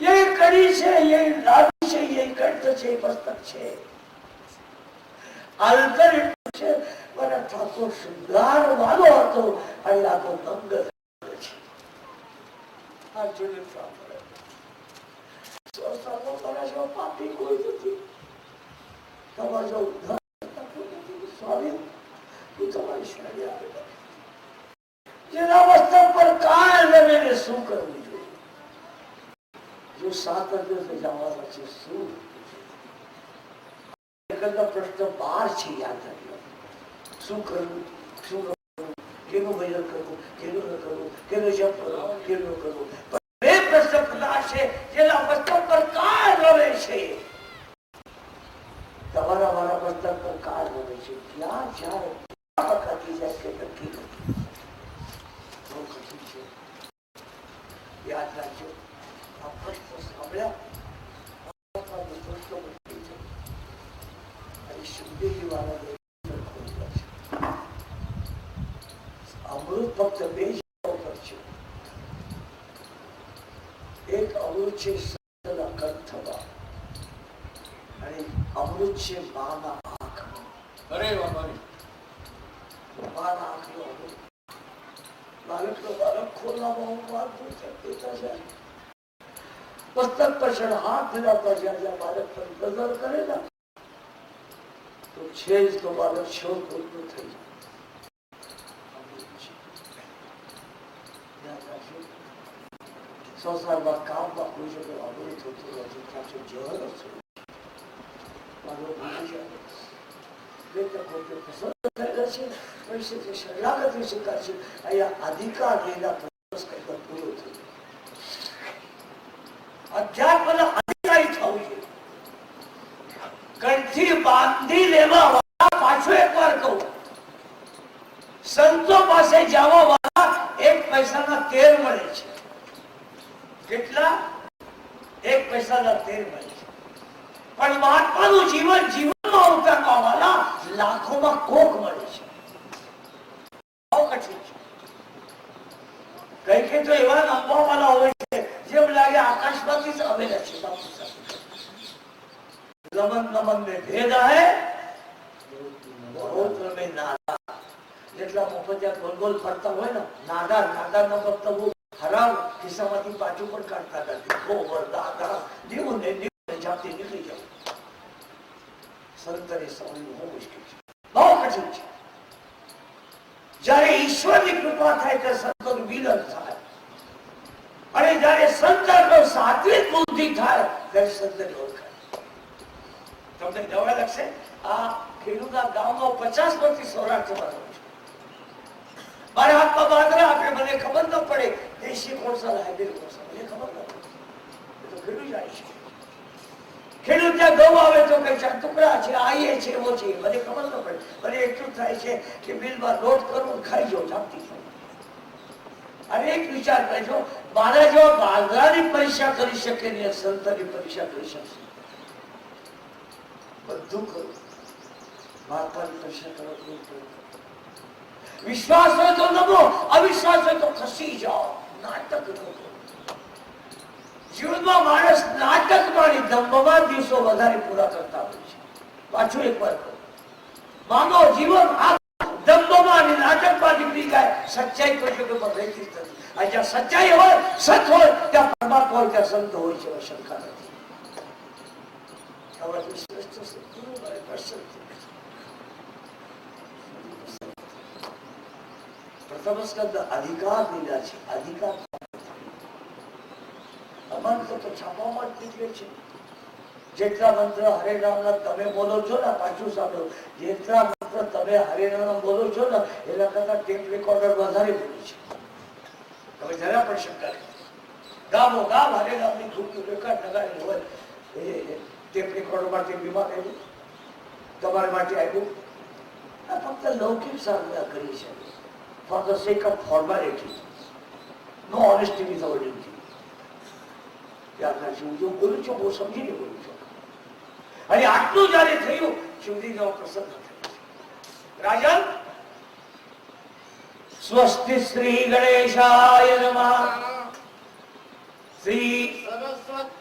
ये कड़ी છે, ये લાડી છે, ये કંઠ છે, પુસ્તક છે. આલતર છે મને ઠાકોર શૃંગાર વાળો હતો અને આ તો દંગ છે. આ જોડે સાંભળે સ્વસાનો કરાશો પાપી કોઈ નથી. તમારો ઉદ્ધાર સ્વામી હું તમારી શરણે આવે. જેના મસ્તક પર કાળ લઈને શું કરવું જોઈએ? જો 7 દિવસે જવાના છે શું? પ્રશ્ન 12 છે, યાદ રાખજો. શું કરવું, શું કરવું, કેનું ભજન કરવું, કેનું ન કરવું, કેનો જપ કરવો, કેનો કરવું. બે પ્રશ્ન પ્રધાન છે જેના મસ્તક પર કાળ રમે છે. તમારા મારા મસ્તક પર કાળ રમે છે. ક્યાં જાય પકડાતી જાય કે નક્કી નથી. બહુ કઠિન છે. યાદ રાખજો. આ પ્રશ્ન સાંભળ્યા અમૃત ફક્ત 2 જગ્યાઓ પર છે. એક અમૃત છે સત્યના કંઠ થવા અને અમૃત છે માના આંખ. અરે બાબાની માના આંખનો અમૃત. બાળક ખોલવામાં હું વાત પૂછતા છે. પુસ્તક પર હાથ ધરાવતા જ્યાં બાળક પર નજર કરે ને તો છે જ તો બાળક શોધ પૂરું થઈ જાય. સંસારમાં કામમાં કોઈ જગ્યાએ અમૃત થતું નથી. પાછું જળ હશે બાળક ભૂલી જાય. પસંદ થયેલા છે પૈસે શરણાગતિ સ્વીકારશે. અહીંયા અધિકાર લેના પૂરો થઈ અધ્યાત્મના અધિકારી થવું જોઈએ. કંઠી બાંધી લેવા વાળા, પાછો એકવાર કહું, સંતો પાસે જવા વાળા 1 પૈસાના 13 મળે છે. કેટલા? 1 પૈસાના 13 મળે છે. પણ મહાત્માનું જીવન જીવનમાં ઉતારવા વાળા લાખોમાં કોક મળે છે. બહુ કઠિન છે. કઈ તો એવા નંબર વાળા હોય છે જેમ લાગે આકાશમાંથી જ આવેલા છે. નમન નમન में भेद है बहुत्र में नादा. જેટલા મફતિયા ગોલ ગોલ ફરતા હોય ને, નાદા નાદા ન મતલબ હરામ ખિસ્સામાંથી પાછું પણ કાઢતા નથી. ગોબર દાદા દેવું ને જાતે નીકળી જાવ. સંતરે સમજવું બહુ મુશ્કેલ છે, બહુ કઠિન છે. જયારે ઈશ્વરની કૃપા થાય ત્યારે સંતોનું મિલન થાય અને જયારે સંતનો સાત્વિક બુદ્ધિ થાય ત્યારે સંતને ઓળખાય. તમને નવા લાગશે. આ ખેડૂતના ગામમાં 50 વર્ષથી સૌરાષ્ટ્રમાં રહું છું. મારા હાથમાં બાંધરા આપે, મને ખબર ન પડે દેશી કોણસા હાઇબ્રિડ કોણસા, મને ખબર ન પડે. તો ખેડૂત જાય છે. ખેડૂત ત્યાં ઘઉં આવે તો કઈ ટુકડા છે, આઈએ છે, એવો છે, મને ખબર ન પડે. મને એટલું થાય છે કે બિલમાં લોટ કરું, ખાઈ જાઉં, જામતી જાઉં. અને એક વિચાર કરજો, મારા જેવા બાંધરાની પરીક્ષા કરી શકે ને સંતની પરીક્ષા કરી શકશે. બધું કરું, મહાત્માની પરીક્ષા કરવા. વિશ્વાસ હોય તો નમો, અવિશ્વાસ હોય તો ખસી જાઓ. નાટક ન કરો. જીવનમાં માણસ નાટકમાં દંભમાં દિવસો વધારે પૂરા કરતા હોય છે. પાછું એકવાર કહું, માનો જીવન આ દંભમાં અને નાટકમાં નીકળી જાય. સચ્ચાઈ કોઈ જગ્યામાં રહેતી નથી. આ જ્યાં સચ્ચાઈ હોય, સત હોય, ત્યાં પરમાત્મા હોય, ત્યાં સંત હોય છે. શંકા નથી. પ્રથમ સ્કંદ અધિકાર લીધા છે. અધિકાર મંત્ર તો છાપવામાં જ નીકળે છે. જેટલા મંત્ર હરે નામના તમે બોલો છો ને, પાછું સાંભળો, જેટલા મંત્ર તમે હરે નામ બોલો છો ને એના કરતા ટેપ રેકોર્ડર વધારે બોલે છે. તમે જરા પણ શંકા નહીં. ગામો ગામ હરે નામની ખૂબ રેકોર્ડ લગાડેલું હોય. એ ટેપ રેકોર્ડર માટે બીમાર આવ્યું, તમારા માટે આવ્યું. આ ફક્ત લૌકિક સાધના કરી છે. For the sake of formality, no honesty with our duty. યાદ રાખજો, હું જો બોલું છું બહુ સમજીને બોલું છું. અને આટલું જયારે થયું, શિવજીનો પ્રસન્ન થયો. રાજન, સ્વસ્તિ શ્રી ગણેશાય નમઃ. શ્રી સરસ્વતી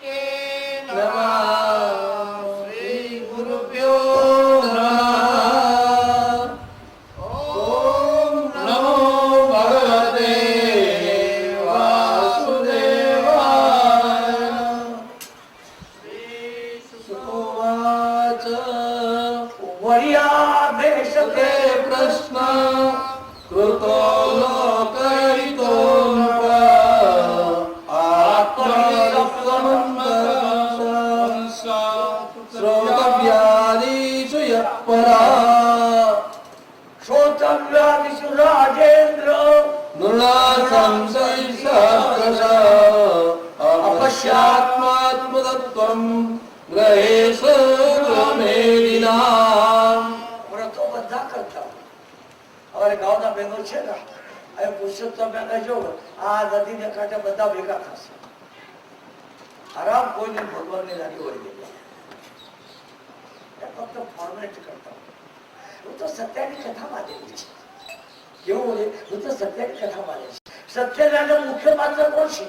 મુખ્ય પાત્ર કોણ છે?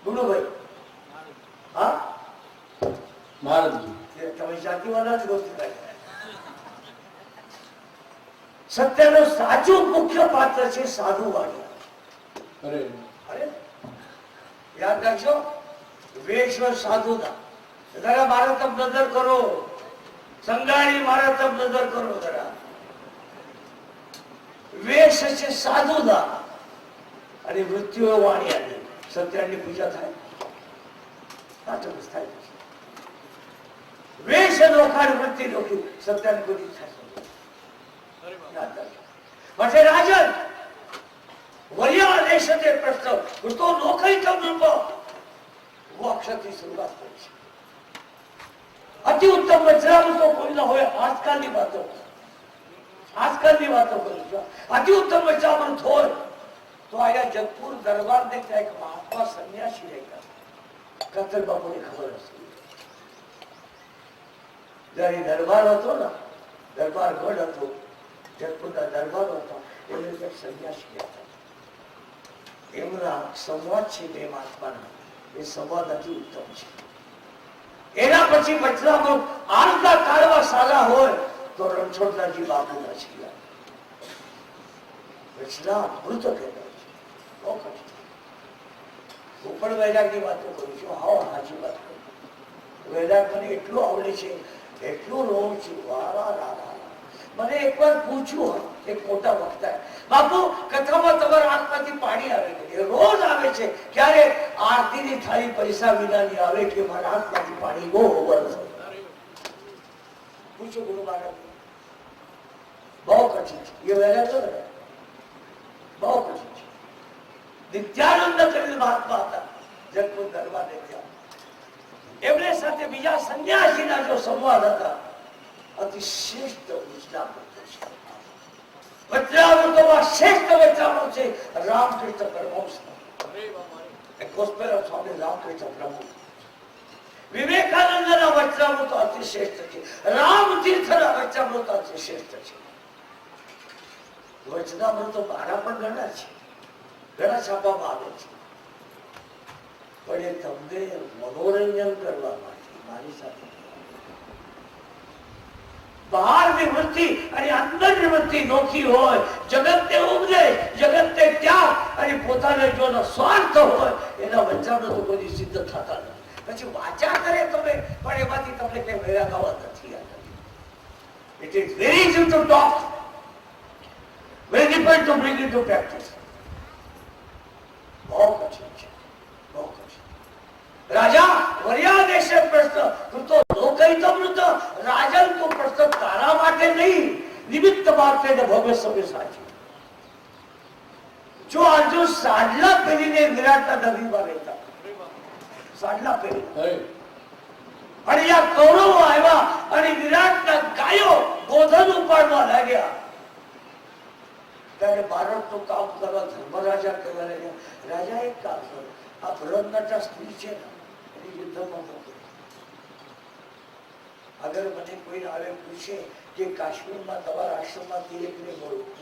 ગુરુભાઈ, હા તમે જાતિવાળા જ ગોતી. સત્યનું સાચું મુખ્ય પાત્ર છે સાધુ વાળું. અરે યાદ રાખજો, વેશ સાધુના. જરા મારા તરફ નજર કરો, સંગાણી મારા તરફ નજર કરો જરા. વેશ છે સાધુના અને મૃત્યુ વાણિયાની. સત્યની પૂજા થાય, નાટક થાય. વેશ નોખાડ વૃત્તિ નોખી, સત્યની પૂજી થાય. પછી રાજન વરિયા દેશે પ્રશ્ન તો નોકરી તમ वो अक्षर की शुरुआत કરી છે. અતિ ઉત્તમ વજ્રામૃતો કોઈ ના હોય. આજકાલની વાતો કરું છું. અતિ ઉત્તમ વજ્રામૃત હોય તો આયા જગપુર દરબાર ને એક મહાત્મા સંન્યાસી રહેતા. કતર બાપુને ખબર હશે. જયારે દરબાર હતો ને, દરબાર ગઢ હતો, જગપુરના દરબાર હતો, એમને સંન્યાસી હતા. એમના સંવાદ છે બે મહાત્માના, એ સંવાદ અતિ ઉત્તમ છે. એના પછી વચનામૃત આરતા કાઢવા સારા હોય તો રણછોડદાસજી બાપુના છે. વચનામૃત કહેવાય છે. હું પણ વૈરાગની વાતો કરું છું. હા, સાચી વાત કરું. વૈરાગ મને એટલું આવડે છે, એટલું રોજ છું. મને એક વાર પૂછ્યું એક મોટા વક્તા, બાપુ કથામાં તમારા આંખમાંથી પાણી આવે છે, રોજ આવે છે, ક્યારે આરતીની થાળી પૈસા વિનાની આવે કે મારા આંખમાંથી પાણી બહુ વરસે. પૂછો ગુરુ મહારાજ, બહુ કઠિન છે. એ વહેલા તો બહુ કઠિન છે. નિત્યાનંદ કરીને મહાત્મા હતા, જગપુર દરબાર ત્યાં. એમને સાથે બીજા સંન્યાસીના જો સંવાદ હતા, અતિ શ્રેષ્ઠ વચનામૃતોમાં શ્રેષ્ઠ વચનામૃત છે રામકૃષ્ણ પરમહંસ. ગોસ્પેલ ઓફ સ્વામી રામકૃષ્ણ પ્રભુ. વિવેકાનંદના વચનામૃતો અતિ શ્રેષ્ઠ છે. રામતીર્થના વચનામૃતો અતિ શ્રેષ્ઠ છે. વચનામૃતો મારા પણ ઘણા છે, ઘણા છાપવામાં આવે છે. પણ એ તમને મનોરંજન કરવા માટે મારી સાથે બહારની વૃત્તિ અને અંદરની વૃત્તિ નોખી હોય, જગતને ઉપદેશ, જગતને ત્યાગ અને પોતાને જો સ્વાર્થ હોય, એના વચનામૃતો કોઈ સિદ્ધ થતા નથી. પછી વાચા કરે તમે, પણ એમાંથી તમને કઈ વૈરાગ આવવા નથી. It is very easy to talk, very difficult to bring into practice. બહુ કઠિન છે, બહુ કઠિન. રાજા વરિયા દેશે પ્રશ્ન તું તો લોકઈ તો મૃત રાજન તું પ્રશ્ન તારા માટે નહીં, નિમિત્ત માટે ને ભવ્ય સભ્ય સાચી. જો અર્જુન સાડલા પહેરીને વિરાટના નદીમાં રહેતા, સાડલા પહેરી, અને આ કૌરવો આવ્યા અને વિરાટના ગાયો ગોધન ઉપાડવા લાગ્યા, ત્યારે ભારતનું કામ કરવા ધર્મરાજા કહેવા લાગ્યા, રાજા એક કામ કરો, આ ભરતનાટ્ય સ્ત્રી છે ને એની યુદ્ધમાં મોકલો. અગર મને કોઈ આવે પૂછે કે કાશ્મીરમાં તમારા આશ્રમમાં તિલકને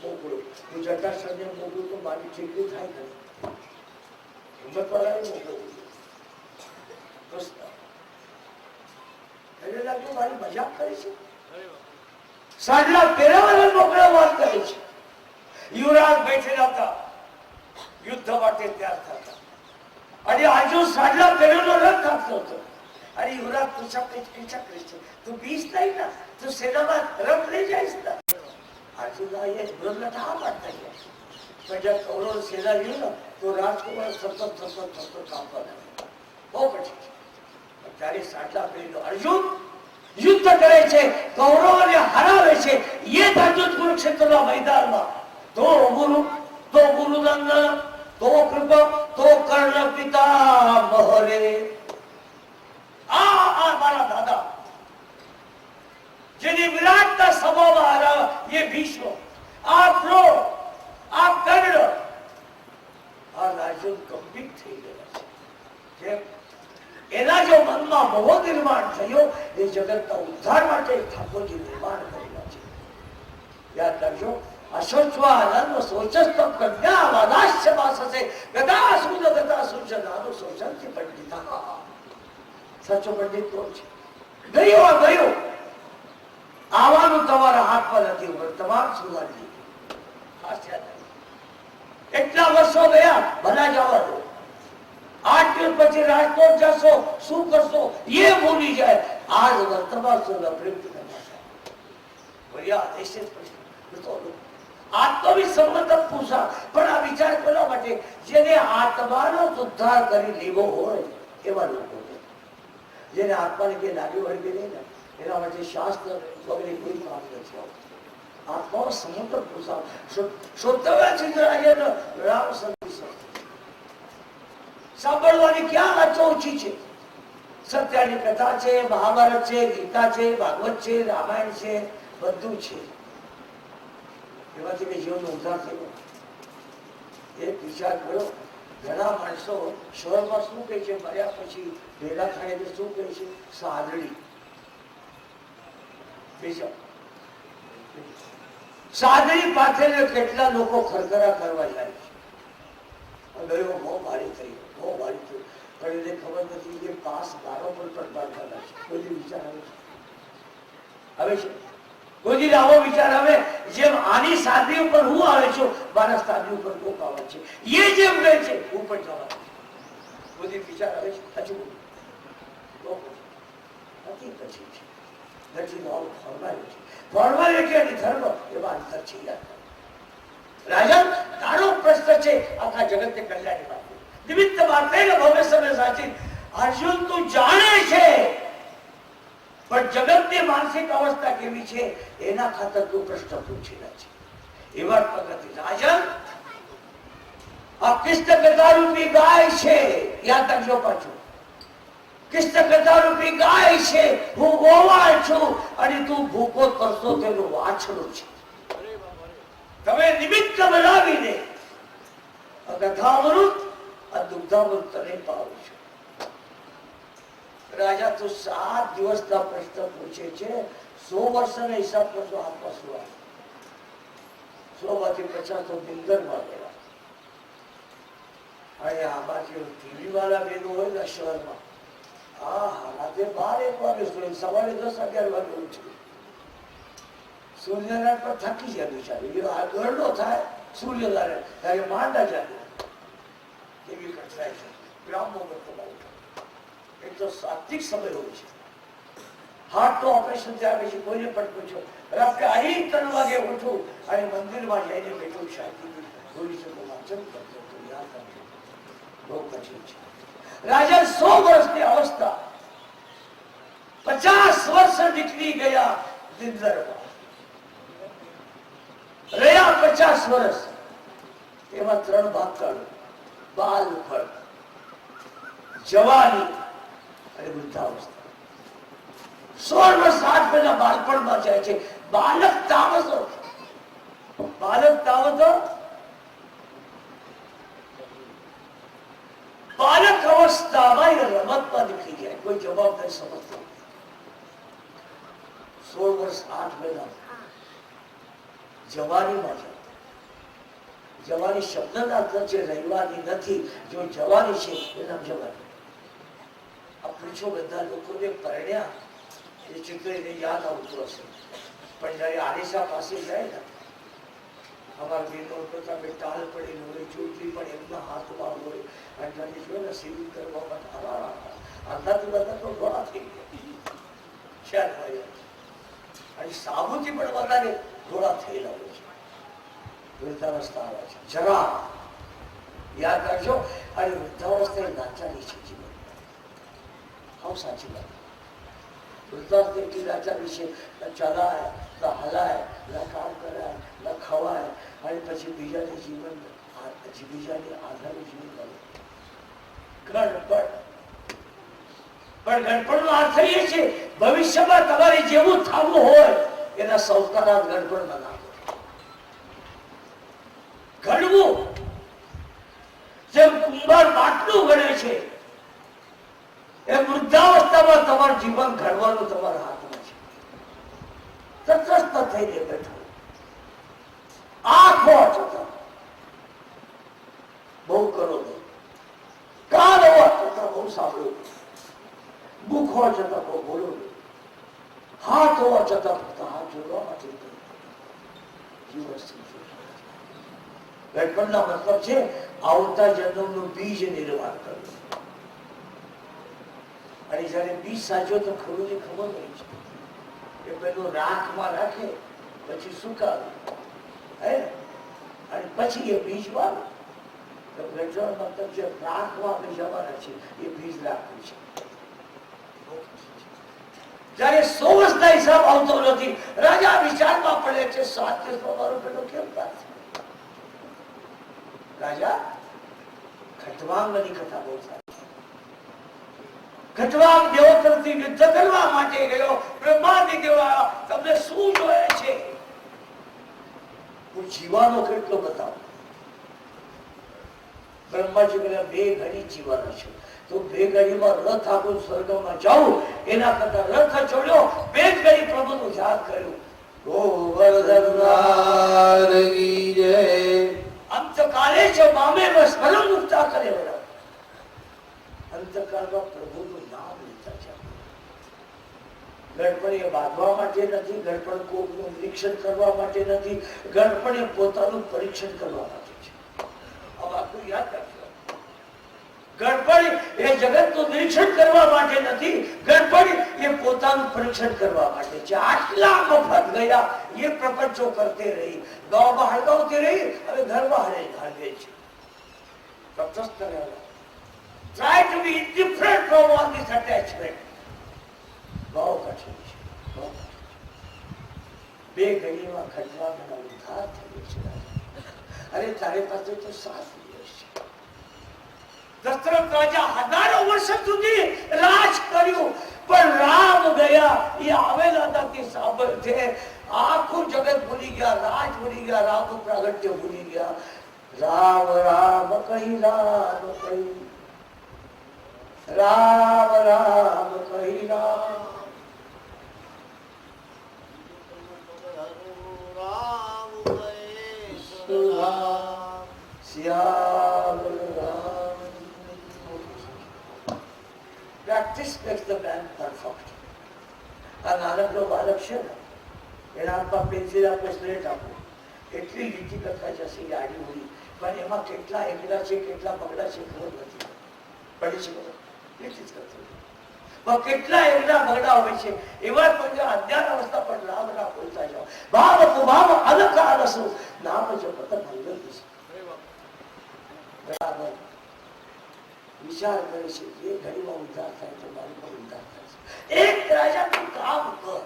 મોકલો, હું જટાશંકરને મોકલું તો મારી ઠીકરી થાય નથી. હિંમત વાળાને મોકલવું. એટલે લાગ્યું મારી મજાક કરે છે. સાડલા પહેરાવાના મોકળા વાત કરે છે. યુવરાજ બેઠેલા હતા યુદ્ધ માટે તૈયાર થતા અને આજુ સાડલા પહેરેલો રથ આપતો હતો. અરે યુવરાજ પૂછા છે તું બીસ નહીં ના, તું સેનામાં રથ લઈ જઈશ ના. આજુના એ વિરોધ હા પાડતા ગયા. પણ જब કૌરવ સેના રહ્યું ને તો રાજકુમાર સતત કાપવા લાગ્યા. બહુ પછી ત્યારે સાડલા પહેરેલો અર્જુન યુદ્ધ કરે છે, કૌરવોને હરાવે છે. એ અર્જુન કુરુક્ષેત્રના મેદાનમાં તો ગુરુનંદન તો કૃપા તો કર્ણ પિતા મહરે. આ મારા દાદા જેની વિરાટતા સભામાં હરાવા એ ભીષ્મ, આ દ્રોણ, આ કર્ણ, આ અર્જુન ગંભીર થઈ ગયા છે. એના જો મનમાં મોહ નિર્માણ થયો એ જગતના ઉદ્ધાર માટે ઠાકોરજી નિર્માણ કરેલા છે. યાદ રાખજો. અશોચવાનંદ સોચસ્તમ કન્યા વાદાશ્ય વાસસે ગદા સુદ ગદા સુજનાનો સોચંતિ પંડિતા. સાચો પંડિત કોણ છે? ગયો આવવાનું તમારા હાથમાં નથી, તમામ સુધારી એટલા વર્ષો ગયા ભલા જવા દો. 8 દિવસ પછી રાજકોટ જશો, શું કરશો એ ભૂલી જાય. આજ વર્તમાન પ્રયુક્ત આત્મવિસંમત પૂછા. પણ આ વિચાર કરવા માટે જેને આત્માનો ઉદ્ધાર કરી લેવો હોય એવા લોકો, જેને આત્માને કે લાગી વળગે નહીં ને એના માટે શાસ્ત્ર વગેરે કોઈ કામ નથી. આત્માનો સમુદ્ર પૂછા શુદ્ધવ્યાચિંદ્રાયનો રામ સંદેશ સાંભળવાની ક્યાં વાંચો ઓછી છે. સત્યની કથા છે, મહાભારત છે, ગીતા છે, ભાગવત છે, રામાયણ છે, બધું છે. એમાંથી કે જીવનનો ઉદ્ધાર થયો. એક વિચાર કરો. ઘણા માણસો શહેરમાં શું કહે છે, મર્યા પછી ભેગા થાય તો શું કહે છે? સાદડી. સાદડી પાસે કેટલા લોકો ખરખરા કરવા જાય છે. ગયો બહુ ભારી થઈ, બહુ ભારી થયું. પણ એને ખબર નથી કે પાસ ગારો પર પડકાર કરે છે. કોઈ વિચાર આવે છે? કોઈ આવો વિચાર આવે જેમ આની સાદડી ઉપર હું આવે છું, મારા સાદડી ઉપર કોક આવે છે, એ જેમ રહે છે હું પણ જવા. કોઈ વિચાર આવે છે? હજુ નથી પછી છે નથી ફોર્માલિટી. ફોર્માલિટી અને ધર્મ એવા અંતર છે. રાજન તારો પ્રશ્ન છે આખા જગતને કલ્યાણ માટે નિમિત્ત માટે ભવ્ય સમય સાચી. અર્જુન તું જાણે છે પણ જગતની માનસિક અવસ્થા કેવી છે એના ખાતર તું પ્રશ્ન પૂછેલા છે. એવા પ્રગતિ રાજન આ કૃષ્ણ કથા રૂપી ગાય છે. યાદ રાખજો પાછું. કૃષ્ણ કથા રૂપી ગાય છે. હું ગોવાળ છું અને તું ભૂકો કરશો તેનું વાછડું છે. તમે નિમિત્ત બનાવીને કથામૃત આ દુગ્ધામૃત તને પાવું છું. રાજા તું 7 દિવસના પ્રશ્ન પૂછે છે. 100 વર્ષના હિસાબ કરશો હાથમાં સુવા 100 માંથી 50 તો બિંદરમાં ગયા. અને આ બાજુ ટીવી વાળા બેનો હોય ને શહેરમાં, રાતે 12-1 વાગે સુઈ, સવારે 10-11 વાગે ઉઠ્યું. સૂર્યનારાયણ પર થાકી જાય બિચારી. આ ગરડો થાય સૂર્યનારાયણ ત્યારે માંડા જાય એવી કઠરાય છે. બ્રાહ્મો એક તો સાત્વિક સમય હોય છે. હાર્ટ તો ઓપરેશન થયા પછી કોઈને પણ પૂછો રાત્રે 3 વાગે ઉઠું અને મંદિરમાં જઈને બેઠું શાંતિથી બોલી શકું વાંચન કરતો યાદ રાખજો. બહુ કઠિન છે. રાજા 100 વર્ષની અવસ્થા 50 વર્ષ નીકળી ગયા દિનદરમાં. રહ્યા 50 વર્ષ. એમાં 3 ભાગ કાઢો. બાલપણ, જવાની અને વૃદ્ધાવસ્થા. 16 વર્ષ 8 મહિના બાળપણમાં જાય છે. બાલક તાવતો બાલક અવસ્થામાં રમતમાં નીકળી જાય. કોઈ જવાબદારી સમજતો. 16 વર્ષ 8 મહિના જવાનીમાં જાય. જવાની શબ્દના અર્થ છે રહેવાની નથી. જો જવાની છે એ નામ જવાની. આ પૂછો બધા લોકોને પરણ્યા એ ચિત્ર એને યાદ આવતું હશે, પણ જયારે આલિશા પાસે જાય ને, અમારા બેનો કરતા બે ટાળ પડેલી હોય, ચોટલી પણ એમના હાથમાં હોય, અને જયારે જો ને સેવિંગ કરવા માટે અડધાથી બધા તો ઘોડા થઈ ગયા છે, અને સાબુથી પણ વધારે ઘોડા થયેલા હોય છે. વૃદ્ધાવસ્થા આવે છે, જરા યાદ રાખજો. અને વૃદ્ધાવસ્થા એ નાચાની છે જીવન. હા, સાચી વાત. વૃદ્ધાવસ્થા એટલી નાચાની છે, ન ચલાય, ન હલાય, ન કામ કરાય, ન ખવાય, અને પછી બીજાને જીવન, બીજાને આધારે જીવન કરે. ગણપણ, પણ ગણપણ નો અર્થ એ છે ભવિષ્યમાં તમારે જેવું થવું હોય એના સંસ્કાર ગણપણ બનાવો. ઘડવું જેમ કુંભાર માટલું ગણે છે, એ વૃદ્ધાવસ્થામાં તમારું જીવન ઘડવાનું તમારા હાથમાં છે. તટસ્થ થઈને બેઠો, આંખો છતાં બહુ કરો નહીં, કાન હોવા છતાં બહુ સાંભળો નહીં, મુખ હોવા છતાં બહુ બોલો નહીં, હાથ હોવા છતાં ફક્ત હાથ જોડવા માટે ગણપણના મતલબ છે આવતા જન્મનું બીજ નિર્માણ કરવું. અને જયારે બીજ સાચો તો ખરું ખબર હોય છે કે પેલું રાખમાં રાખે, પછી સુકાવે, અને પછી એ બીજ વાવે. મતલબ જે રાખમાં બીજાવાના છે એ બીજ રાખવું છે. જયારે 100 વર્ષના હિસાબ આવતો નથી, રાજા વિચારમાં પડે છે 7 દિવસમાં મારો પેલો કેમ થશે. રાજા ખટવાંગની કથા બહુ સારી. ખટવાંગ દેવોત્તરથી યુદ્ધ કરવા માટે ગયો. બ્રહ્માજી કહેવાય તમને શું જોઈએ છે? હું જીવાનો કેટલો બતાવું. બ્રહ્માજી કહ્યા 2 ઘડી જીવાનો છે, તો 2 ઘડીમાં રથ આખું સ્વર્ગમાં જાઉં એના કરતા રથ છોડ્યો, 2 ઘડી પ્રભુનું ધ્યાન કર્યું. ગોવર્ધન અંતકાલે છે મામે સ્મરણ મુક્તા કરે. અંતકાળમાં પ્રભુનું નામ લેતા છે. ગણપણ એ બાંધવા માટે નથી, ગણપણ કોકનું નિરીક્ષણ કરવા માટે નથી, ગણપણ એ પોતાનું પરીક્ષણ કરવા માટે છે. આ વાતનું યાદ રાખજો. ગણપણ એ જગતનું નિરીક્ષણ કરવા માટે નથી, ગણપણ એ પોતાનું પરીક્ષણ કરવા માટે છે. આટલા મફત ગયા એ પ્રપંચો કરતે રહી, ગામમાં હળગાવતી રહી, હવે ઘરમાં હળગે છે. તટસ્થ રહેવા. Try to be indifferent from all this attachment. બહુ કઠિન છે. 2 ઘડીમાં ખટવાંગનો ઉદ્ધાર થયો છે. અરે તારી પાસે તો 7 દિવસ છે. દશરથ રાજા 1000 વર્ષ સુધી રાજ કર્યું, પણ રામ ગયા એ આવેલા નથી સાંભળતે. આખું જગત ભૂલી ગયા, રાજ ભૂલી ગયા, રામનું પ્રાગટ્ય ભૂલી ગયા. રામ રામ કહી, રામ કહી, રામ રામ કહી, રામ શ્યામ Ram. Practice makes the man perfect. આ નાનકડો બાળક છે ને, એના હાથમાં પેન્સિલ આપો, સ્લેટ આપો, એટલી લીટી કરતા જશે આડી ઉડી, પણ એમાં કેટલા એકડા છે, કેટલા પગડા છે ખબર નથી પડી છે. એટલી જ કરતો કેટલા એકડા પગડા હોય છે. એવા પણ અજ્ઞાન અવસ્થા પર રામ રામ બોલતા જાઓ. ભાવ ભાવ અલંકાર રસો નામ જો પતન મંગલ દિશા. બરાબર વિચાર કરે છે એ ઘડીમાં ઉદ્ધાર થાય તો મારી પણ ઉદ્ધાર થાય છે. એક રાજા તું કામ કર,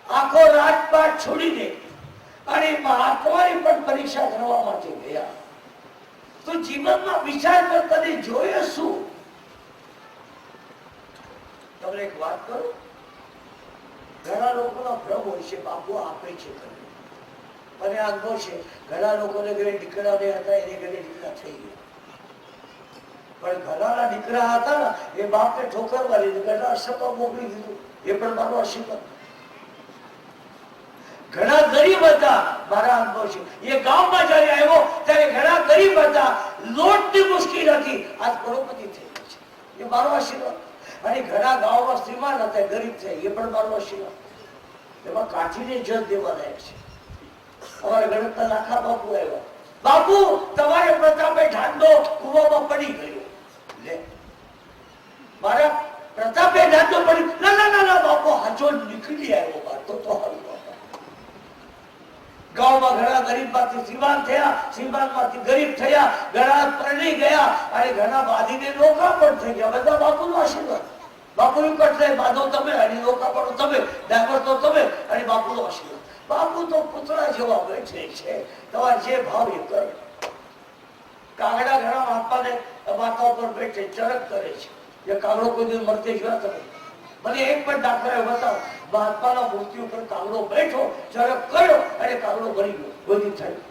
આખો રાજપાટ છોડી દે અને મહાત્માની પણ પરીક્ષા કરવા માટે ગયા. તો જીવનમાં વિચાર કર, તને જોઈએ શું? તમને એક વાત કરું, ઘણા લોકોનો ભ્રમ હોય છે બાપુ આપે છે કરે. મને અનુભવ છે, ઘણા લોકોને ઘરે દીકરા નહીં હતા, એને ઘરે દીકરા થઈ ગયા. પણ ઘણાના દીકરા હતા ને એ બાપને ઠોકર મારી ઘણા અસરમાં મોકલી દીધું. એ પણ મારો આશીર્વાદ. ઘણા ગરીબ હતા, મારા અનુભવ છે. એ ગામમાં જયારે આવ્યો ત્યારે ઘણા ગરીબ હતા, લોટની મુશ્કેલ હતી, આજ કરોડપતિ થઈ ગયો છે. એ મારો આશીર્વાદ. અને ઘણા ગામમાં શ્રીમાન હતા, ગરીબ થયા, એ પણ મારો આશીર્વાદ. એમાં કાઠીને જજ દેવા લાયક છે. અમારા ગણતના લાખા બાપુ આવ્યા, બાપુ તમારે પ્રતાપે ઢાંડો કુવામાં પડી ગયો. લે મારા પ્રતાપે ઢાંડો પડી, ના ના ના ના બાપુ હાચો નીકળી આવ્યો બાર તો હારું. ગામમાં ઘણા ગરીબ માંથી શ્રીમાન થયા, શ્રીમાન માંથી ગરીબ થયા, ઘણા પરણી ગયા અને ઘણા બાંધીને નોખા પણ થઈ ગયા. બધા બાપુનો આશીર્વાદ. બાપુનું કટલે બાંધો તમે અને નોખા પડો તમે, ડાયવર તો તમે અને બાપુનો આશીર્વાદ. બાપુ તો પુતળા જેવા બેઠે છે, તમારે જે ભાવ એ કરે. કાગડા ઘણા મહાત્માને માથા ઉપર બેઠે ચરક કરે છે. એ કાગડો કોઈ દિવસ મરતે જોયા તમે? મને એક પણ દાખલા બતાવો. મહાત્માના મૂર્તિ ઉપર કાગડો બેઠો, ચરક કર્યો અને કાગડો ભરી ગયો, બધી થયું.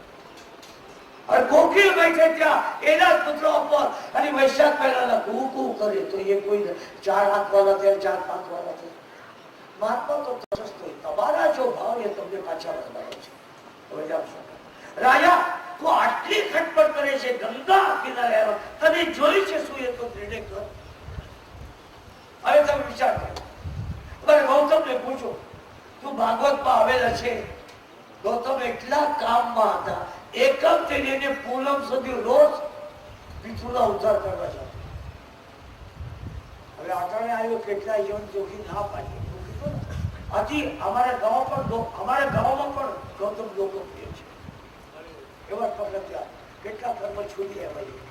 અને કોકીલ બેઠે ત્યાં એના જ પુત્ર ઉપર અને વૈશાખ પહેલા કુ કુ કરે તો એ કોઈ 4 હાથ વાળા થયા, 4 5 વાળા થયા. મહાત્મા તો તટસ્થ, તમારા જો ભાવ એ તમને પાછા વધારે છે. હવે જાઓ રાજા, તું આટલી ખટપટ કરે છે, ગંગા કિનારે આવ્યો, તને જોઈ છે શું? એ તો નિર્ણય કર. હવે તમે વિચાર કરો. ગૌતમને પૂછો, તું ભાગવતમાં આવેલા છે. ગૌતમ એટલા કામમાં હતા, એકમ થઈને પૂનમ સુધી રોજ પિતૃના ઉદ્ધાર કરવા જતા. હવે આટાણે આવ્યો, કેટલા જીવન જોખી ના પાડી. હજી અમારા ગામમાં પણ ગૌતમ લોકપ્રિય છે. એવા પગથિયા કેટલા કર્મ છૂટી આવ્યા.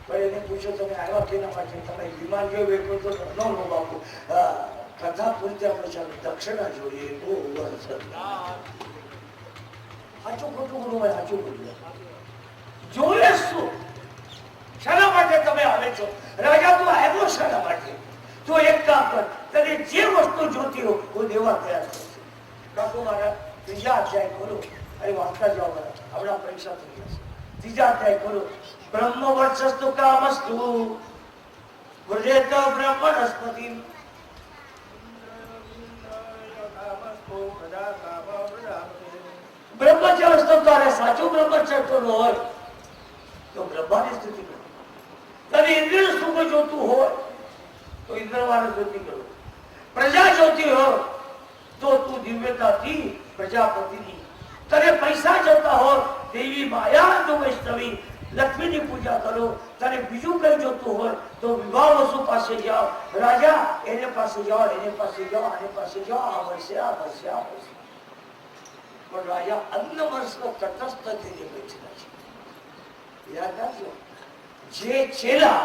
પણ એને પૂછો તમે આવ્યા કેના માટે? તમે વિમાન જોયું તો ન બાપુ કથા પૂરતી આપણે ચાલુ દક્ષિણા જોઈએ. સાચું ખોટું ગુરુ હોય, સાચું બોલ્યું. જોઈએ શું? શાના માટે તમે આવે છો? રાજા તું આવ્યો શાના માટે? તો એક કામ કર, તને જે વસ્તુ જોતી હો હું દેવા તૈયાર કરશે. કાકુ મારા 3જા અધ્યાય ખોલો અને વાંચતા જાઓ. આપણા પરીક્ષા થઈ જશે. 3જા અધ્યાય ખોલો. બ્રહ્મ વર્ચસ્તુ કામસ્તુ વ્રજેત બ્રહ્મણસ્પતિ બ્રહ્મચર્ય તારે સાચું બ્રહ્મચર્ય હોય તો બ્રહ્માની સ્તુતિ કરો. તને ઇન્દ્રિય સુખ જોતું હોય તો ઇન્દ્રવાળા સ્તુતિ કરો. પ્રજા જોતી હોય તો તું દિવ્યતાથી પ્રજાપતિની. તને પૈસા જોતા હોય દેવી માયા તો વૈષ્ણવી લક્ષ્મીની પૂજા કરો. તને બીજું કઈ જોતું હોય તો વિવાહ વસુ પાસે જાઓ. રાજા એને પાસે જાઓ, એને પાસે જાઓ, આને પાસે જાઓ. આ વર્ષે આ વર્ષે આ વર્ષે. પણ રાજા અન્ન વર્ષનો તટસ્થ થઈને બેઠેલા છે. યાદ રાખજો, જે ચેલા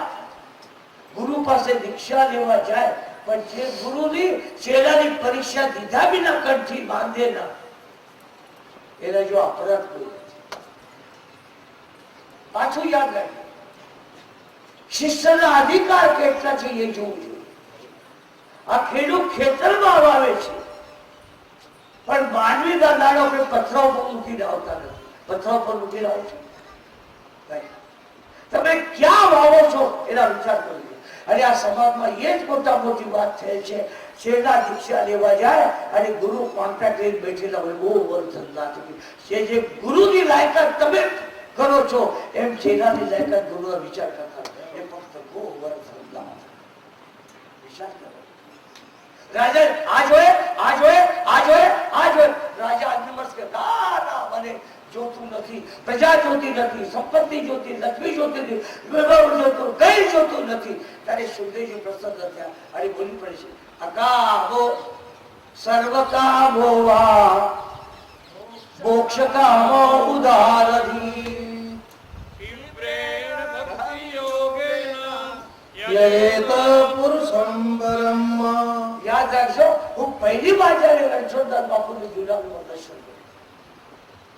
ગુરુ પાસે દીક્ષા લેવા જાય પણ જે ગુરુની ચેલાની પરીક્ષા દીધા વિના કંઠી બાંધે ના, એના જો અપરાધ કોઈ નથી. પાછું યાદ રાખજો, શિષ્યના અધિકાર કેટલા છે એ જોવું જોઈએ. આ ખેડૂત ખેતરમાં વાવે છે પણ માનવી દાદાનો આપણે પથરા ઉપર મૂકીને આવતા નથી. પથરા ઉપર મૂકીને આવો છો, તમે ક્યાં વાવો છો એના વિચાર કરજો. અને આ સમાજમાં એ જ મોટા મોટી વાત થઈ છે. શેરના દીક્ષા લેવા જાય અને ગુરુ કોન્ટ્રાક્ટ લઈને બેઠેલા હોય, બહુ વર્ધન ના થતી. જે ગુરુની લાયકાત તમે કરો છો એમ શેનાની લાયકાત ગુરુનો વિચાર કરતા એ ફક્ત બહુ વર્ધન ના વિચાર કરો. રાજા આ જોયે, આ જોયે, આ જોયે, આ જોયે. રાજા અન્નમસ્ત કે ના મને જોતું નથી, પ્રજા જોતી નથી, સંપત્તિ જોતી, લક્ષ્મી જોતી નથી, વૈભવ જોતું, કઈ જોતું નથી. ત્યારે સુખદેવજી પ્રસન્ન થયા અને બોલી પડે છે, અકામો સર્વ કામો વા મોક્ષ કામો ઉદારધી યાદ રાખજો, હું પહેલી વાર જયારે રણછોડદાસ બાપુને જુનાગઢમાં દર્શન કર્યું,